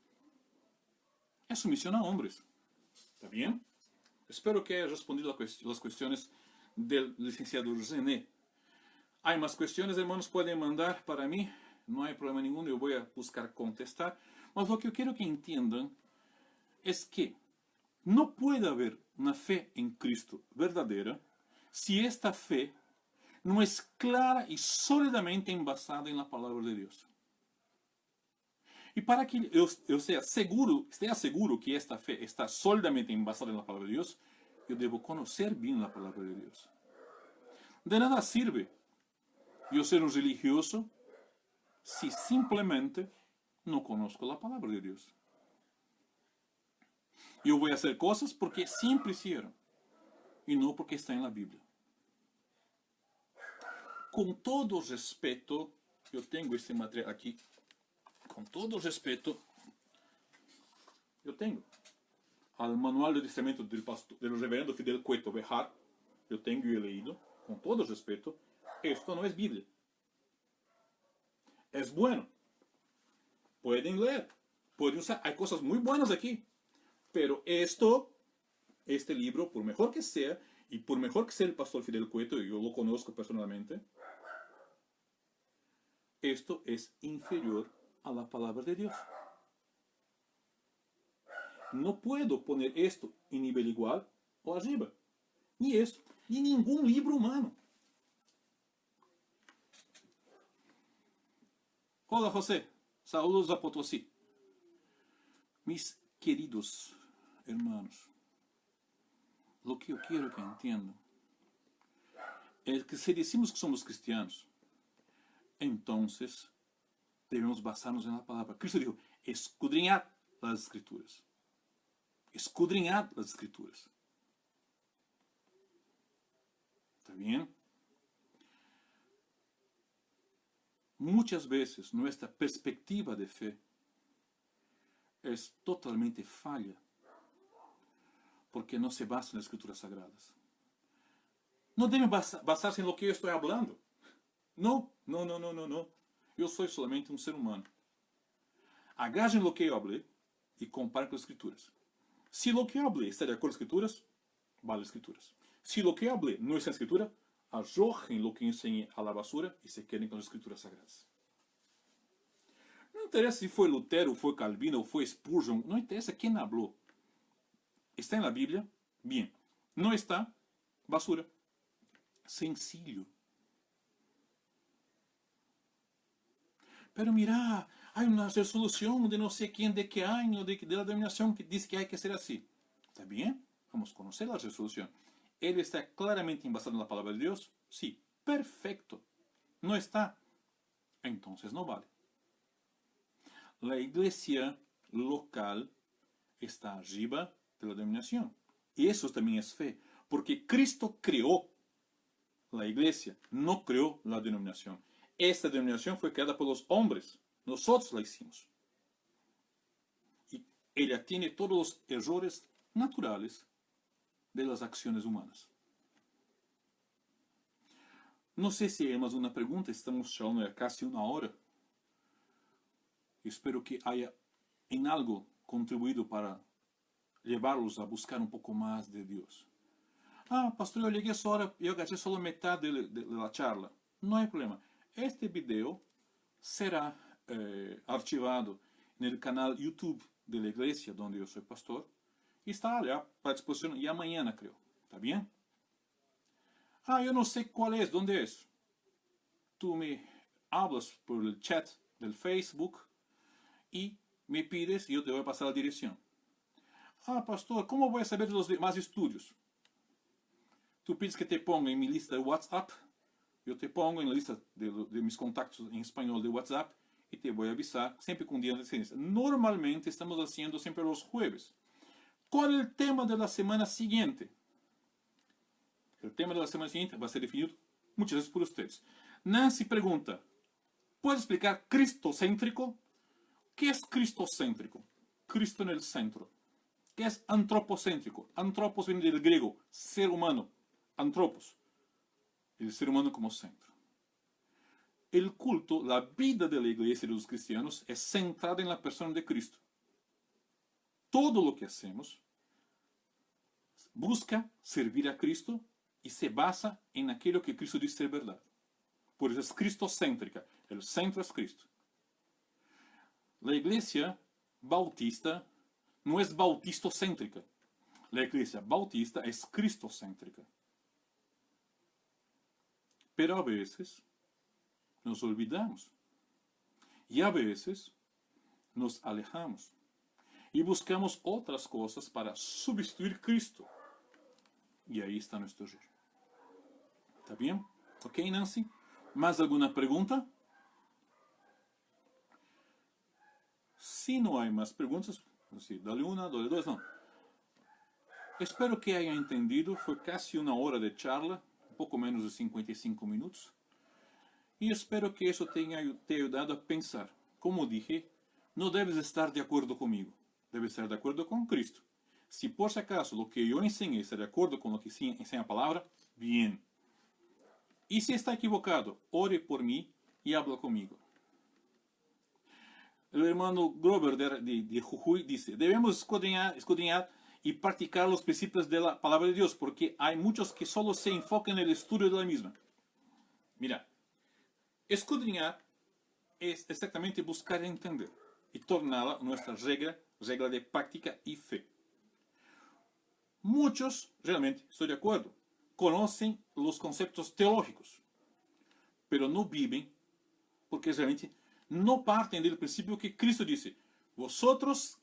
Speaker 2: Es sumisión a hombres. ¿Está bien? Espero que haya respondido las cuestiones del licenciado René. Hay más cuestiones, hermanos, pueden mandar para mí. No hay problema ninguno, yo voy a buscar contestar. Mas lo que yo quiero que entiendan es que no puede haber una fe en Cristo verdadera si esta fe no es clara y sólidamente embasada en la palabra de Dios. Y para que yo esté seguro que esta fe está sólidamente embasada en la palabra de Dios, yo debo conocer bien la palabra de Dios. De nada sirve yo ser un religioso si simplemente no conozco la palabra de Dios. Yo voy a hacer cosas porque siempre hicieron y no porque está en la Biblia. Con todo respeto yo tengo este material aquí, con todo respeto, yo tengo al manual de adiestramiento del reverendo Fidel Cueto Bejar, yo tengo y he leído, con todo respeto, esto no es Biblia. Es bueno. Pueden leer, pueden usar, hay cosas muy buenas aquí, pero este libro, por mejor que sea, y por mejor que sea el pastor Fidel Cueto, y yo lo conozco personalmente, esto es inferior a la palabra de Dios. No puedo poner esto en nivel igual o arriba. Ni esto, ni ningún libro humano. Hola José, saludos a Potosí. Mis queridos hermanos, lo que yo quiero que entiendan es que si decimos que somos cristianos, entonces debemos basarnos en la palabra. Cristo dijo, escudriñad las escrituras. Escudriñad las escrituras. ¿Está bien? Muchas veces nuestra perspectiva de fe es totalmente falla porque no se basa en las escrituras sagradas. No deben basarse en lo que yo estoy hablando. No. Yo soy solamente un ser humano. Agarren lo que yo hablé y comparen con las escrituras. Si lo que yo hablé está de acuerdo con las escrituras, vale las escrituras. Si lo que yo hablé no está en la escritura, arrojen lo que enseñé a la basura y se queden con las escrituras sagradas. No interesa si fue Lutero, fue Calvino, o fue Spurgeon, no interesa quién habló. ¿Está en la Biblia? Bien. ¿No está? Basura. Sencillo. Pero mira, hay una resolución de no sé quién, de qué año, de la denominación que dice que hay que ser así. ¿Está bien? Vamos a conocer la resolución. ¿Él está claramente basado en la palabra de Dios? Sí. Perfecto. ¿No está? Entonces no vale. La iglesia local está arriba de la denominación. Y eso también es fe. Porque Cristo creó la iglesia, no creó la denominación. Esta denominación fue creada por los hombres. Nosotros la hicimos. Y ella tiene todos los errores naturales de las acciones humanas. No sé si hay más una pregunta. Estamos hablando ya casi una hora. Espero que haya en algo contribuido para llevarlos a buscar un poco más de Dios. Ah, pastor, yo llegué a esa hora y yo agarré solo mitad de la charla. No hay problema. Este video será archivado en el canal YouTube de la iglesia donde yo soy pastor y está allá para exposición ya mañana, creo. ¿Está bien? Ah, yo no sé cuál es, dónde es. Tú me hablas por el chat del Facebook y me pides y yo te voy a pasar la dirección. Ah, pastor, ¿cómo voy a saber de los demás estudios? Tú pides que te ponga en mi lista de WhatsApp. Yo te pongo en la lista de mis contactos en español de WhatsApp y te voy a avisar siempre con un día de diferencia. Normalmente estamos haciendo siempre los jueves. ¿Cuál es el tema de la semana siguiente? El tema de la semana siguiente va a ser definido muchas veces por ustedes. Nancy pregunta, ¿puedes explicar cristocéntrico? ¿Qué es cristocéntrico? Cristo en el centro. ¿Qué es antropocéntrico? Antropos viene del griego, ser humano. Antropos. El ser humano como centro. El culto, la vida de la iglesia y de los cristianos es centrada en la persona de Cristo. Todo lo que hacemos busca servir a Cristo y se basa en aquello que Cristo dice ser verdad. Por eso es cristocéntrica. El centro es Cristo. La iglesia bautista no es bautistocéntrica. La iglesia bautista es cristocéntrica. Pero a veces nos olvidamos. Y a veces nos alejamos. Y buscamos otras cosas para sustituir Cristo. Y ahí está nuestro error. ¿Está bien? ¿Ok, Nancy? ¿Más alguna pregunta? Si no hay más preguntas, sí, dale una, dale dos, no. Espero que hayan entendido. Fue casi una hora de charla. Un poco menos de 55 minutos. Y espero que eso te haya ayudado a pensar. Como dije, no debes estar de acuerdo conmigo, debes estar de acuerdo con Cristo. Si por si acaso lo que yo enseñé está de acuerdo con lo que enseña la palabra, bien. Y si está equivocado, ore por mí y habla conmigo. El hermano Grover de Jujuy dice, debemos escudriñar y practicar los principios de la palabra de Dios, porque hay muchos que solo se enfocan en el estudio de la misma. Mira, escudriñar es exactamente buscar entender y tornarla nuestra regla de práctica y fe. Muchos, realmente, estoy de acuerdo, conocen los conceptos teológicos, pero no viven porque realmente no parten del principio que Cristo dice. Vosotros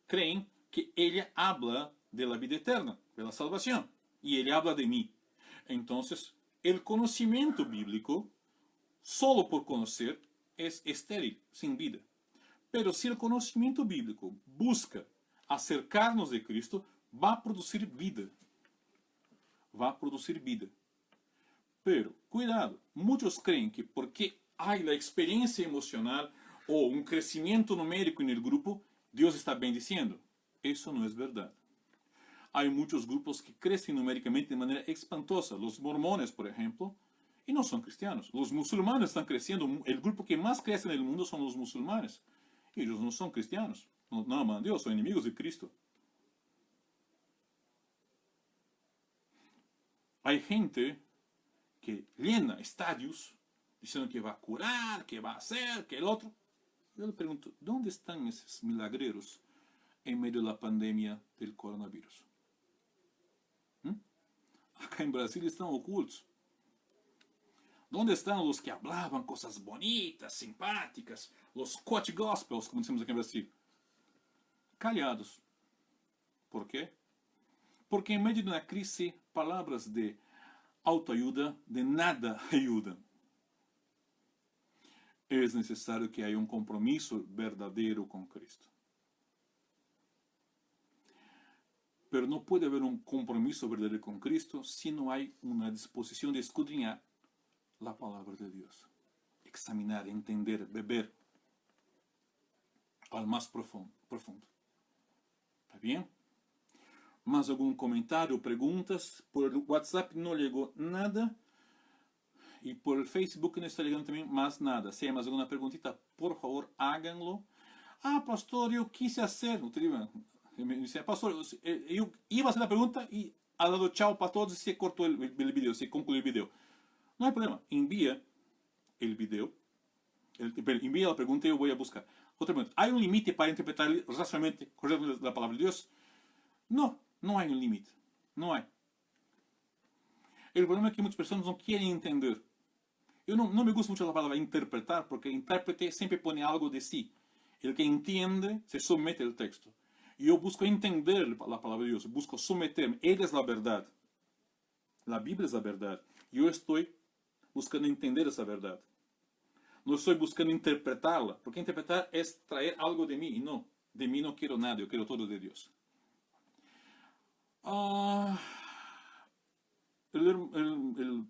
Speaker 2: creen que ella habla de la vida eterna, de la salvación, y ella habla de mí. Entonces, el conocimiento bíblico, solo por conocer, es estéril, sin vida. Pero si el conocimiento bíblico busca acercarnos de Cristo, va a producir vida. Va a producir vida. Pero, cuidado, muchos creen que porque hay la experiencia emocional o un crecimiento numérico en el grupo, Dios está bendiciendo. Eso no es verdad. Hay muchos grupos que crecen numéricamente de manera espantosa. Los mormones, por ejemplo, y no son cristianos. Los musulmanes están creciendo. El grupo que más crece en el mundo son los musulmanes. Ellos no son cristianos. No aman a Dios, son enemigos de Cristo. Hay gente que llena estadios diciendo que va a curar, que va a hacer, que el otro. Yo le pregunto, ¿dónde están esos milagreros en medio de la pandemia del coronavirus? Acá en Brasil están ocultos. ¿Dónde están los que hablaban cosas bonitas, simpáticas? Los coach gospels, como decimos aquí en Brasil. Callados. ¿Por qué? Porque en medio de una crisis, palabras de autoayuda de nada ayudan. Es necesario que haya un compromiso verdadero con Cristo. Pero no puede haber un compromiso verdadero con Cristo si no hay una disposición de escudriñar la palabra de Dios. Examinar, entender, beber al más profundo. ¿Está bien? ¿Más algún comentario, preguntas? Por el WhatsApp no llegó nada. Y por el Facebook no está llegando también más nada. Si hay más alguna preguntita, por favor, háganlo. Ah, pastor, yo quise hacer. Me dice, pastor, yo iba a hacer la pregunta y ha dado chao para todos y se cortó el video, se concluyó el video. No hay problema. Envía el video. Envía la pregunta y yo voy a buscar. Otra pregunta. ¿Hay un límite para interpretar racionalmente correctamente la palabra de Dios? No, no hay un límite. No hay. El problema es que muchas personas no quieren entender. Yo no me gusta mucho la palabra interpretar, porque el intérprete siempre pone algo de sí. El que entiende se somete al texto. Yo busco entender la palabra de Dios, busco someterme. Ella es la verdad. La Biblia es la verdad. Yo estoy buscando entender esa verdad. No estoy buscando interpretarla, porque interpretar es traer algo de mí, y no. De mí no quiero nada, yo quiero todo de Dios. El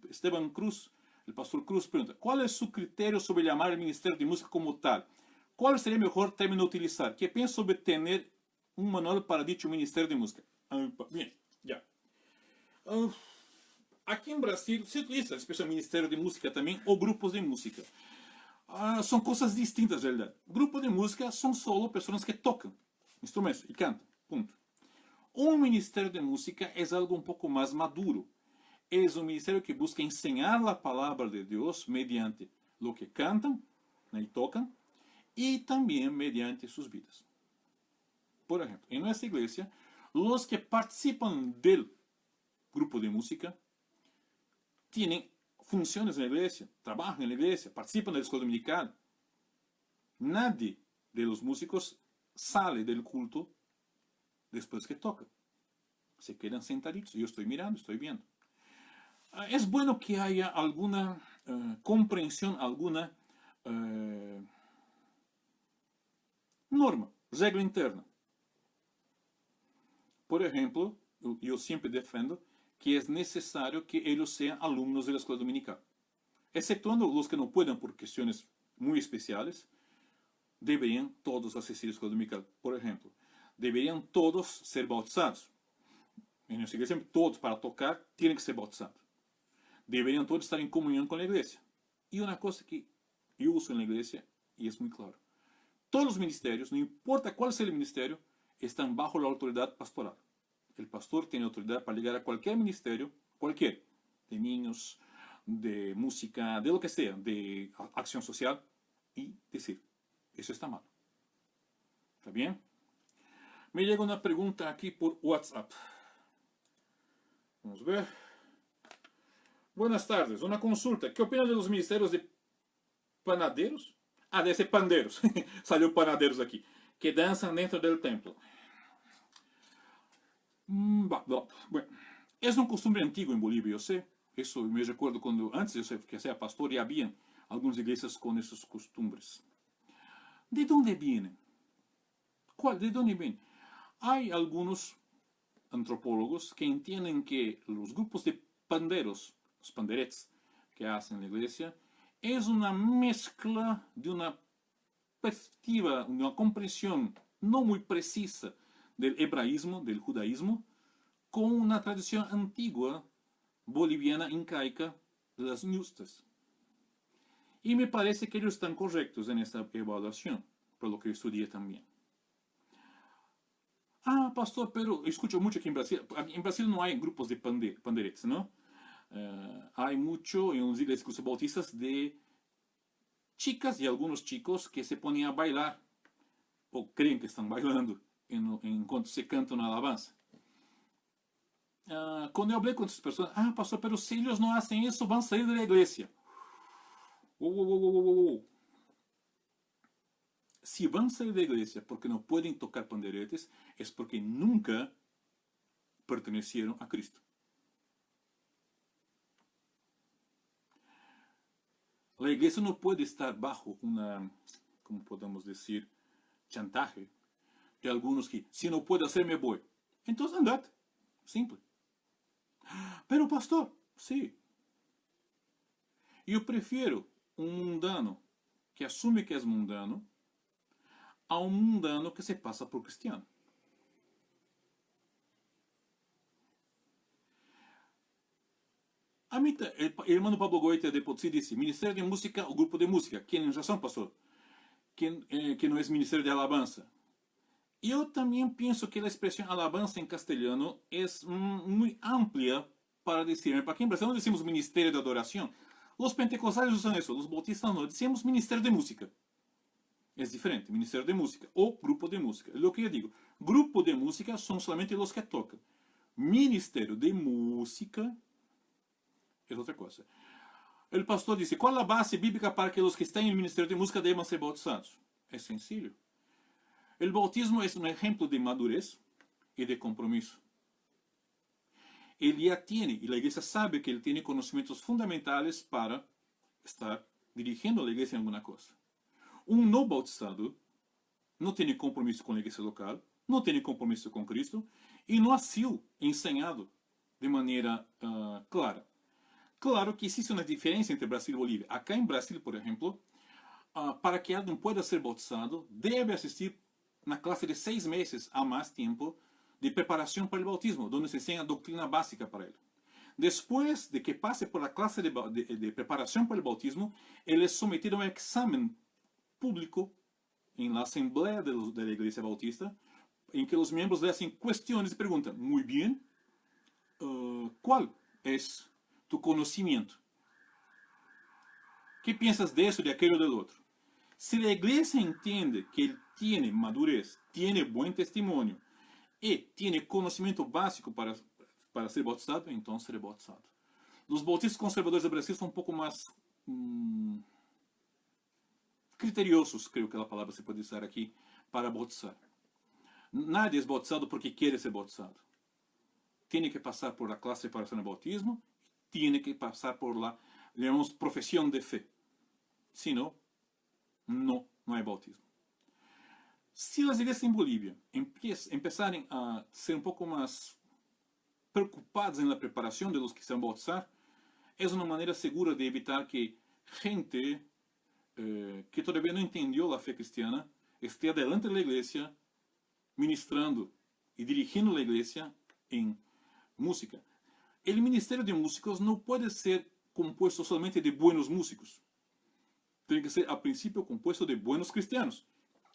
Speaker 2: Esteban Cruz, el pastor Cruz pregunta, ¿cuál es su criterio sobre llamar el ministerio de música como tal? ¿Cuál sería el mejor término a utilizar? ¿Qué piensa sobre tener un manual para dicho ministerio de música? Bien, ya. Aquí en Brasil se utiliza especialmente ministerio de música también o grupos de música. Son cosas distintas, en realidad. Grupos de música son solo personas que tocan instrumentos y cantan, punto. Un ministerio de música es algo un poco más maduro. Es un ministerio que busca enseñar la palabra de Dios mediante lo que cantan y tocan y también mediante sus vidas. Por ejemplo, en nuestra iglesia, los que participan del grupo de música tienen funciones en la iglesia, trabajan en la iglesia, participan de la escuela dominical. Nadie de los músicos sale del culto después que toca. Se quedan sentaditos. Yo estoy mirando, estoy viendo. Es bueno que haya alguna comprensión, alguna norma, regla interna. Por ejemplo, yo siempre defiendo que es necesario que ellos sean alumnos de la escuela dominical. exceptuando los que no puedan por cuestiones muy especiales, deberían todos asistir a la escuela dominical. Por ejemplo, deberían todos ser bautizados. En nuestra iglesia, todos para tocar tienen que ser bautizados. Deberían todos estar en comunión con la iglesia. Y una cosa que yo uso en la iglesia, y es muy claro, todos los ministerios, no importa cuál sea el ministerio, están bajo la autoridad pastoral. El pastor tiene autoridad para llegar a cualquier ministerio, cualquier, de niños, de música, de lo que sea, de acción social, y decir, eso está mal. ¿Está bien? Me llega una pregunta aquí por WhatsApp. Vamos a ver. Buenas tardes, una consulta. ¿Qué opinan de los ministerios de panaderos? Ah, debe ser panderos. Salió panaderos aquí. Que danzan dentro del templo. Bueno, es un costumbre antiguo en Bolivia, yo sé. Eso me recuerdo cuando antes yo que sea pastor y había algunas iglesias con esas costumbres. ¿De dónde vienen? ¿De dónde vienen? Hay algunos antropólogos que entienden que los grupos de panderos, los panderets que hacen en la iglesia, es una mezcla de una perspectiva, una comprensión no muy precisa del hebraísmo, del judaísmo, con una tradición antigua boliviana incaica de las ñustas. Y me parece que ellos están correctos en esta evaluación, por lo que yo estudié también. Ah, pastor, pero escucho mucho que en Brasil no hay grupos de panderetes, ¿no? Hay mucho en las iglesias bautistas de chicas y algunos chicos que se ponen a bailar, o creen que están bailando, en cuanto se canta una alabanza. Cuando yo hablé con estas personas, pastor, pero si ellos no hacen eso, van a salir de la iglesia. Si van a salir de la iglesia porque no pueden tocar panderetes, es porque nunca pertenecieron a Cristo. La iglesia no puede estar bajo una, ¿cómo podemos decir?, chantaje de algunos que, si no puedo hacer, me voy. Entonces andad. Simple. Pero pastor, sí. Yo prefiero un mundano que asume que es mundano a un mundano que se pasa por cristiano. A mí, el hermano Pablo Goethe de Potosí dice, Ministerio de Música o Grupo de Música. ¿Quién razón, pastor? Que no es Ministerio de Alabanza. Yo también pienso que la expresión alabanza en castellano es muy amplia para decir, porque en Brasil no decimos Ministerio de Adoración. Los pentecostales usan eso, los bautistas no, decimos Ministerio de Música. Es diferente, Ministerio de Música o Grupo de Música. Lo que yo digo, Grupo de Música son solamente los que tocan. Ministerio de Música es otra cosa. El pastor dice, ¿cuál es la base bíblica para que los que están en el Ministerio de Música deban ser bautizados? Es sencillo. El bautismo es un ejemplo de madurez y de compromiso. Él ya tiene, y la iglesia sabe que él tiene conocimientos fundamentales para estar dirigiendo a la iglesia en alguna cosa. Un no bautizado no tiene compromiso con la iglesia local, no tiene compromiso con Cristo y no ha sido enseñado de manera clara. Claro que existe una diferencia entre Brasil y Bolivia. Acá en Brasil, por ejemplo, para que alguien pueda ser bautizado, debe asistir una clase de 6 meses a más tiempo de preparación para el bautismo, donde se enseña doctrina básica para él. Después de que pase por la clase de preparación para el bautismo, él es sometido a un examen público en la asamblea de la iglesia bautista, en que los miembros le hacen cuestiones y preguntan, muy bien, ¿cuál es tu conocimiento? ¿Qué piensas de eso, de aquello, del otro? Si la iglesia entiende que él tiene madurez, tiene buen testimonio y tiene conocimiento básico para ser bautizado, entonces será bautizado. Los bautistas conservadores de Brasil son un poco más criteriosos, creo que la palabra se puede usar aquí, para bautizar. Nadie es bautizado porque quiere ser bautizado. Tiene que pasar por la clase de preparación del bautismo, tiene que pasar por la, digamos, profesión de fe. Si no, no hay bautismo. Si las iglesias en Bolivia empezaren a ser un poco más preocupadas en la preparación de los que se van a bautizar, es una manera segura de evitar que gente que todavía no entendió la fe cristiana esté delante de la iglesia ministrando y dirigiendo la iglesia en música. El ministerio de músicos no puede ser compuesto solamente de buenos músicos. Tiene que ser, a principio, compuesto de buenos cristianos,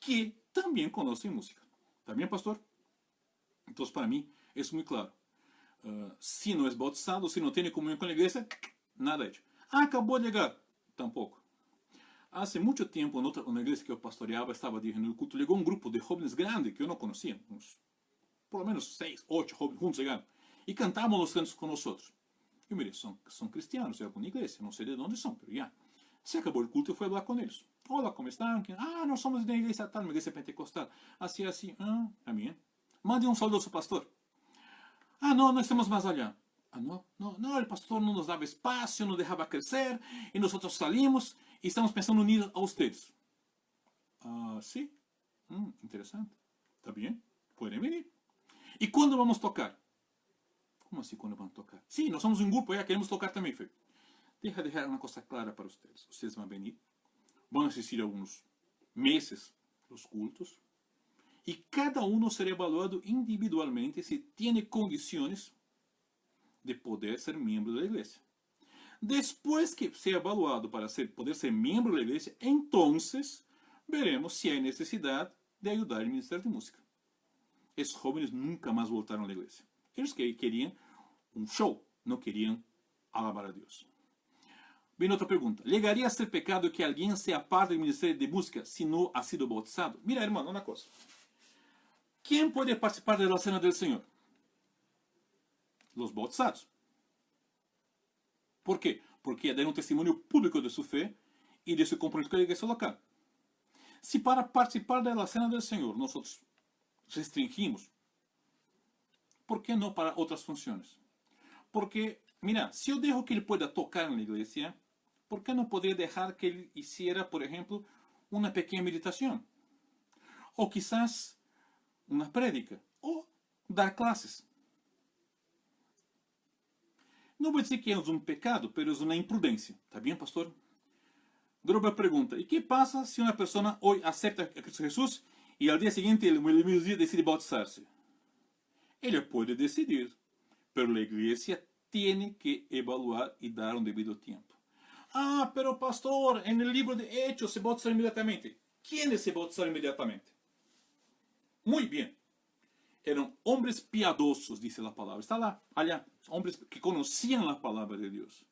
Speaker 2: que también conocen música. ¿Está bien, pastor? Entonces, para mí, es muy claro. Si no es bautizado, si no tiene comunión con la iglesia, nada hecho. Ah, acabó de llegar. Tampoco. Hace mucho tiempo, en una iglesia que yo pastoreaba, estaba dirigiendo el culto, llegó un grupo de jóvenes grande que yo no conocía. Por lo menos 6, 8 jóvenes juntos llegaron. Y cantaban los cantos con nosotros. Y mire, son cristianos de alguna iglesia, no sé de dónde son, pero ya. Se acabó el culto y fue a hablar con ellos. Hola, ¿cómo están? Ah, no somos de una iglesia tal, una iglesia pentecostal. Así, así. Ah, también. Mande un saludo a su pastor. Ah, no, no estamos más allá. Ah, no, el pastor no nos daba espacio, no dejaba crecer, y nosotros salimos y estamos pensando en unir a ustedes. Ah, sí. Interesante. Está bien, pueden venir. ¿Y cuándo vamos a tocar? ¿Cómo así cuándo vamos a tocar? Sí, nós somos un grupo, ya queremos tocar también. Deja dejar una cosa clara para ustedes. Ustedes van a venir, van a asistir algunos meses los cultos, y cada uno será evaluado individualmente si tiene condiciones de poder ser miembro de la iglesia. Después que sea evaluado para poder ser miembro de la iglesia, entonces veremos si hay necesidad de ayudar al ministerio de música. Esos jóvenes nunca más voltaron a la iglesia. Ellos querían un show, no querían alabar a Dios. Viene otra pregunta. ¿Llegaría a ser pecado que alguien sea parte del ministerio de música si no ha sido bautizado? Mira, hermano, una cosa. ¿Quién puede participar de la cena del Señor? Los bautizados. ¿Por qué? Porque dan un testimonio público de su fe y de su compromiso con la iglesia local. Si para participar de la cena del Señor nosotros restringimos, ¿por qué no para otras funciones? Porque, mira, si yo dejo que él pueda tocar en la iglesia, ¿por qué no podría dejar que él hiciera, por ejemplo, una pequeña meditación? O quizás una prédica, o dar clases. No voy a decir que es un pecado, pero es una imprudencia. ¿Está bien, pastor? Groba pregunta, ¿y qué pasa si una persona hoy acepta a Cristo Jesús y al día siguiente, el mismo día, decide bautizarse? Ella puede decidir, pero la iglesia tiene que evaluar y dar un debido tiempo. Ah, pero pastor, en el libro de Hechos se bautizaron inmediatamente. ¿Quiénes se bautizaron inmediatamente? Muy bien. Eran hombres piadosos, dice la palabra. Está allá, hombres que conocían la palabra de Dios.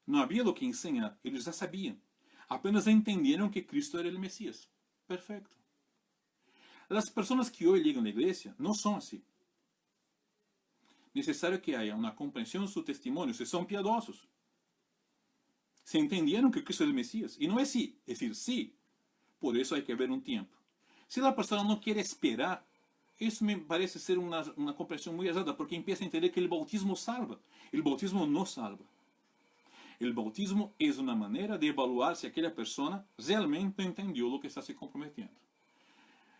Speaker 2: No había lo que enseñar, ellos ya sabían. Apenas entendieron que Cristo era el Mesías. Perfecto. Las personas que hoy llegan a la iglesia no son así. Necesario que haya una comprensión de su testimonio, si son piadosos. Se entendieron que Cristo es el Mesías. Y no es sí, es decir, sí. Por eso hay que ver un tiempo. Si la persona no quiere esperar, eso me parece ser una comprensión muy errada, porque empieza a entender que el bautismo salva. El bautismo no salva. El bautismo es una manera de evaluar si aquella persona realmente entendió lo que está se comprometiendo.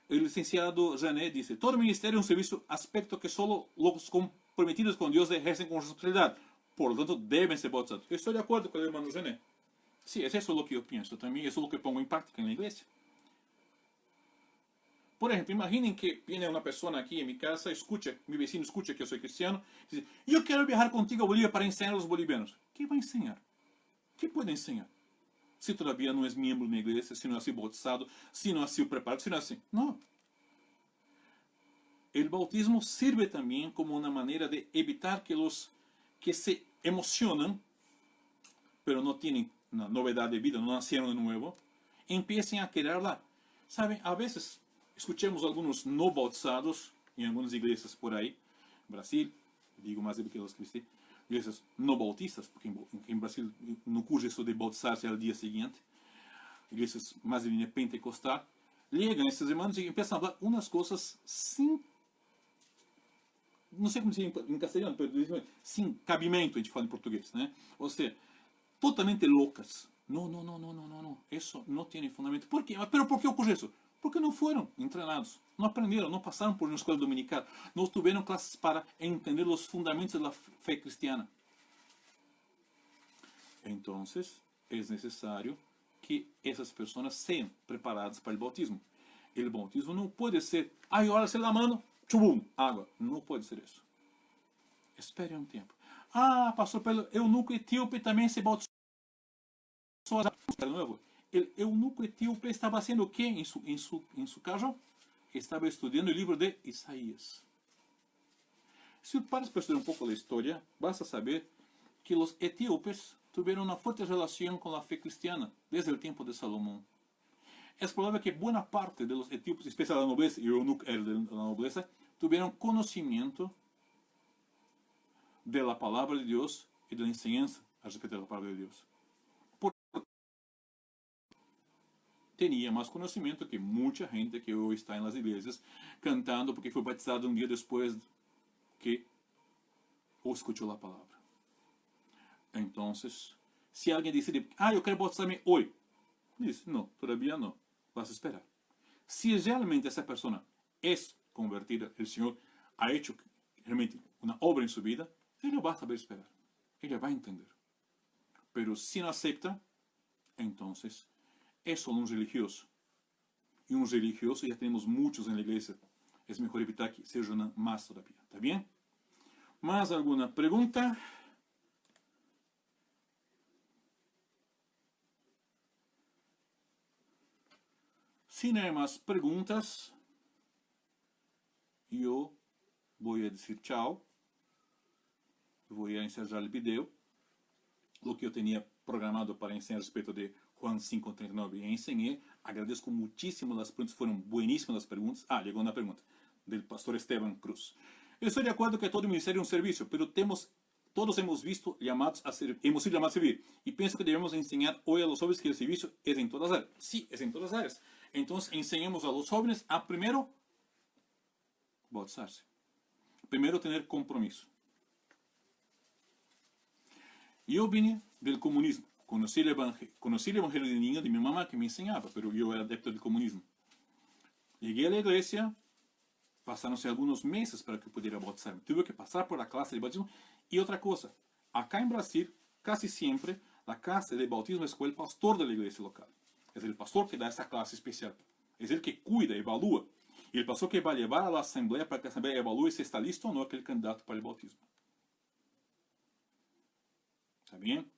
Speaker 2: El licenciado Janet dice, todo ministerio es un servicio, aspecto que solo los comprometidos con Dios ejercen con responsabilidad. Por lo tanto, deben ser bautizados. Yo estoy de acuerdo con el hermano Janet. Sí, es eso lo que yo pienso también, eso es lo que pongo en práctica en la iglesia. Por ejemplo, imaginen que viene una persona aquí en mi casa, mi vecino escucha que yo soy cristiano, y dice, yo quiero viajar contigo a Bolivia para enseñar a los bolivianos. ¿Qué va a enseñar? ¿Qué puede enseñar? Si todavía no es miembro de una iglesia, si no ha sido bautizado, si no ha sido preparado, si no ha sido... No. El bautismo sirve también como una manera de evitar que los que se emocionan, pero no tienen una novedad de vida, no nacieron de nuevo, empiecen a quererla. ¿Saben? A veces escuchamos algunos no bautizados en algunas iglesias por ahí, en Brasil, digo más de que los cristianos, iglesias no bautistas, porque en Brasil no ocurre eso de bautizarse al día siguiente, iglesias más de línea pentecostal, llegan estos hermanos y empiezan a hablar unas cosas sin, no sé cómo decir en castellano, pero sin cabimento, a gente fala en portugués, ¿no? O sea, totalmente locas. No, eso no tiene fundamento. ¿Por qué? ¿Pero por qué ocurre eso? Porque no fueron entrenados, no aprendieron, no pasaron por una escuela dominical, no tuvieron clases para entender los fundamentos de la fe cristiana. Entonces, es necesario que esas personas sean preparadas para el bautismo. El bautismo no puede ser, ay, ahora se la mano, chubum, agua. No puede ser eso. Espere un tiempo. Ah, pastor, pelo eunuco etíope también se bautizó. De nuevo, el eunuco etíope estaba haciendo ¿qué en su carro? Estaba estudiando el libro de Isaías. Si paras para estudiar un poco la historia, vas a saber que los etíopes tuvieron una fuerte relación con la fe cristiana desde el tiempo de Salomón. Es probable que buena parte de los etíopes, especialmente la nobleza, y eunuco era de la nobleza, tuvieron conocimiento de la palabra de Dios y de la enseñanza al respecto de la palabra de Dios. Tenía más conocimiento que mucha gente que hoy está en las iglesias cantando porque fue bautizado un día después que escuchó la palabra. Entonces, si alguien decide, yo quiero bautizarme hoy, dice, no, todavía no, vas a esperar. Si realmente esa persona es convertida, el Señor ha hecho realmente una obra en su vida, ella va a saber esperar, ella va a entender. Pero si no acepta, entonces es solo un religioso. Y un religioso ya tenemos muchos en la iglesia. Es mejor evitar que se unan más todavía. ¿Está bien? ¿Más alguna pregunta? Si no hay más preguntas, yo voy a decir chao. Voy a encerrar el video. Lo que yo tenía programado para enseñar respecto de Juan 5:39 y enseñé. Agradezco muchísimo las preguntas, fueron buenísimas las preguntas. Llegó una pregunta del pastor Esteban Cruz. Eu estou de acordo que todo ministério é um serviço, pero todos hemos visto llamados hemos sido llamados a servir. Y pienso que debemos enseñar hoy a los jóvenes que el servicio es en todas las áreas. Sí, es en todas las áreas. Entonces enseñemos a los jóvenes a primero bautizarse. Primero tener compromiso. Yo vine del comunismo. Conocí el evangelio de niño de mi mamá que me enseñaba, pero yo era adepto del comunismo. Llegué a la iglesia, pasaron-se algunos meses para que pudiera bautizarme. Tuve que pasar por la clase de bautismo. Y otra cosa, acá en Brasil, casi siempre, la clase de bautismo es con el pastor de la iglesia local. Es el pastor que da esa clase especial. Es el que cuida, evalúa. Y el pastor que va a llevar a la asamblea para que la asamblea evalúe si está listo o no aquel candidato para el bautismo. ¿Está bien?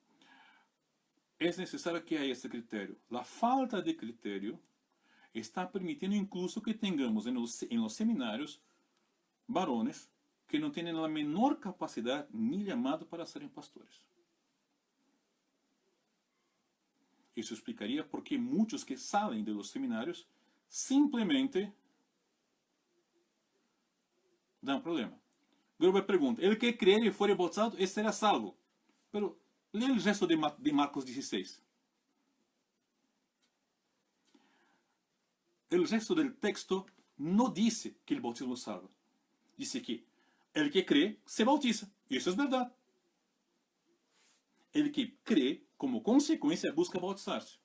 Speaker 2: Es necesario que haya este criterio. La falta de criterio está permitiendo incluso que tengamos en los seminarios varones que no tienen la menor capacidad ni llamado para ser pastores. Eso explicaría por qué muchos que salen de los seminarios simplemente dan problema. Gruber pregunta, el que creer y fuere bautizado, ese será salvo. Pero lee el resto de Marcos 16. El resto del texto no dice que el bautismo salva. Dice que el que cree se bautiza. Y eso es verdad. El que cree, como consecuencia, busca bautizarse.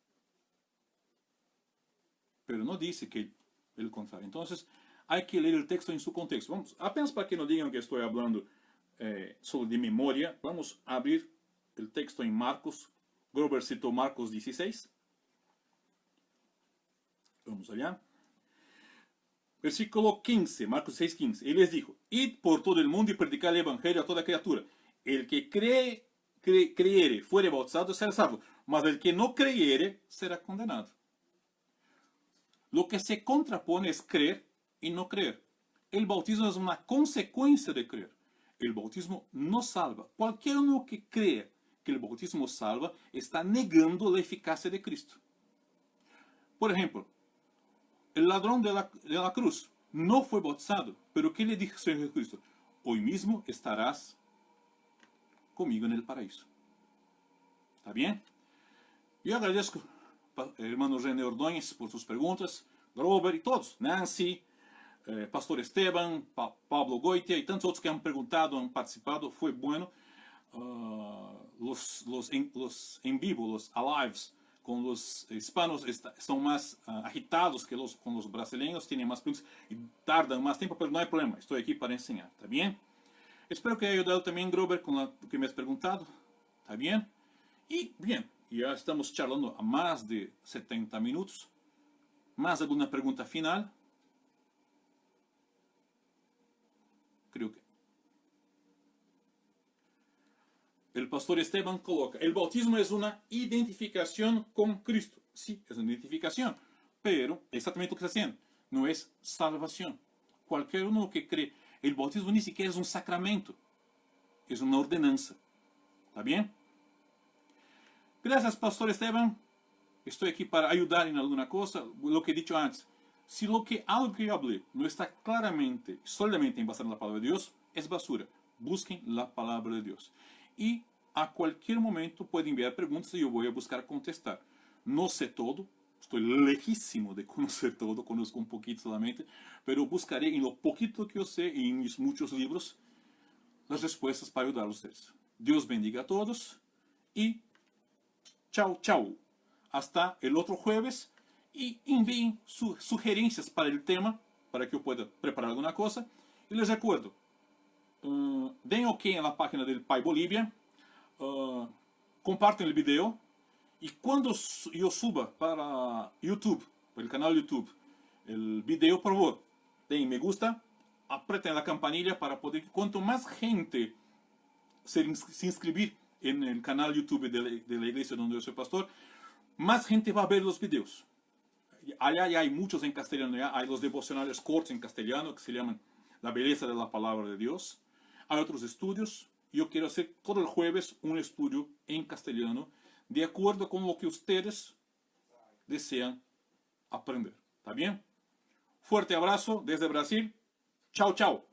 Speaker 2: Pero no dice que el contrario. Entonces, hay que leer el texto en su contexto. Vamos, apenas para que no digan que estoy hablando solo de memoria, vamos a abrir el texto en Marcos. Gruber citó Marcos 16. Vamos allá. Versículo 15, Marcos 6:15. Él les dijo, id por todo el mundo y predicad el evangelio a toda criatura. El que creyere, fuere bautizado, será salvo. Mas el que no creyere, será condenado. Lo que se contrapone es creer y no creer. El bautismo es una consecuencia de creer. El bautismo no salva. Cualquier uno que crea que el bautismo salva, está negando la eficacia de Cristo. Por ejemplo, el ladrón de la cruz no fue bautizado, pero ¿qué le dijo el Señor Jesucristo? Hoy mismo estarás conmigo en el paraíso. ¿Está bien? Yo agradezco hermano René Ordóñez por sus preguntas, Grover y todos, Nancy, Pastor Esteban, Pablo Goitia y tantos otros que han preguntado, han participado, fue bueno. Los en vivo, los alives con los hispanos son más agitados que con los brasileños, tienen más preguntas y tardan más tiempo, pero no hay problema, estoy aquí para enseñar, ¿está bien? Espero que haya ayudado también, Grover, con lo que me has preguntado, ¿está bien? Y bien, ya estamos charlando a más de 70 minutos. ¿Más alguna pregunta final? Creo que. El pastor Esteban coloca, el bautismo es una identificación con Cristo. Sí, es una identificación, pero exactamente lo que está haciendo, no es salvación. Cualquier uno que cree, el bautismo ni siquiera es un sacramento, es una ordenanza. ¿Está bien? Gracias, pastor Esteban. Estoy aquí para ayudar en alguna cosa. Lo que he dicho antes, si algo que yo hablé no está claramente, solamente basado en la palabra de Dios, es basura. Busquen la palabra de Dios. Y a cualquier momento pueden enviar preguntas y yo voy a buscar contestar. No sé todo, estoy lejísimo de conocer todo, conozco un poquito solamente, pero buscaré en lo poquito que yo sé y en mis muchos libros las respuestas para ayudar a ustedes. Dios bendiga a todos y chao, chao. Hasta el otro jueves y envíen sugerencias para el tema para que yo pueda preparar alguna cosa. Y les recuerdo, den OK en la página del Pai Bolivia, comparten el video y cuando yo suba para YouTube, para el canal YouTube, el video, por favor, den me gusta, aprieten la campanilla para poder, cuanto más gente se inscribir en el canal YouTube de la iglesia donde yo soy pastor, más gente va a ver los videos. Allá ya hay muchos en castellano, ya hay los devocionales cortos en castellano que se llaman La belleza de la palabra de Dios. Hay otros estudios. Yo quiero hacer todo el jueves un estudio en castellano de acuerdo con lo que ustedes desean aprender. ¿Está bien? Fuerte abrazo desde Brasil. Chao, chao.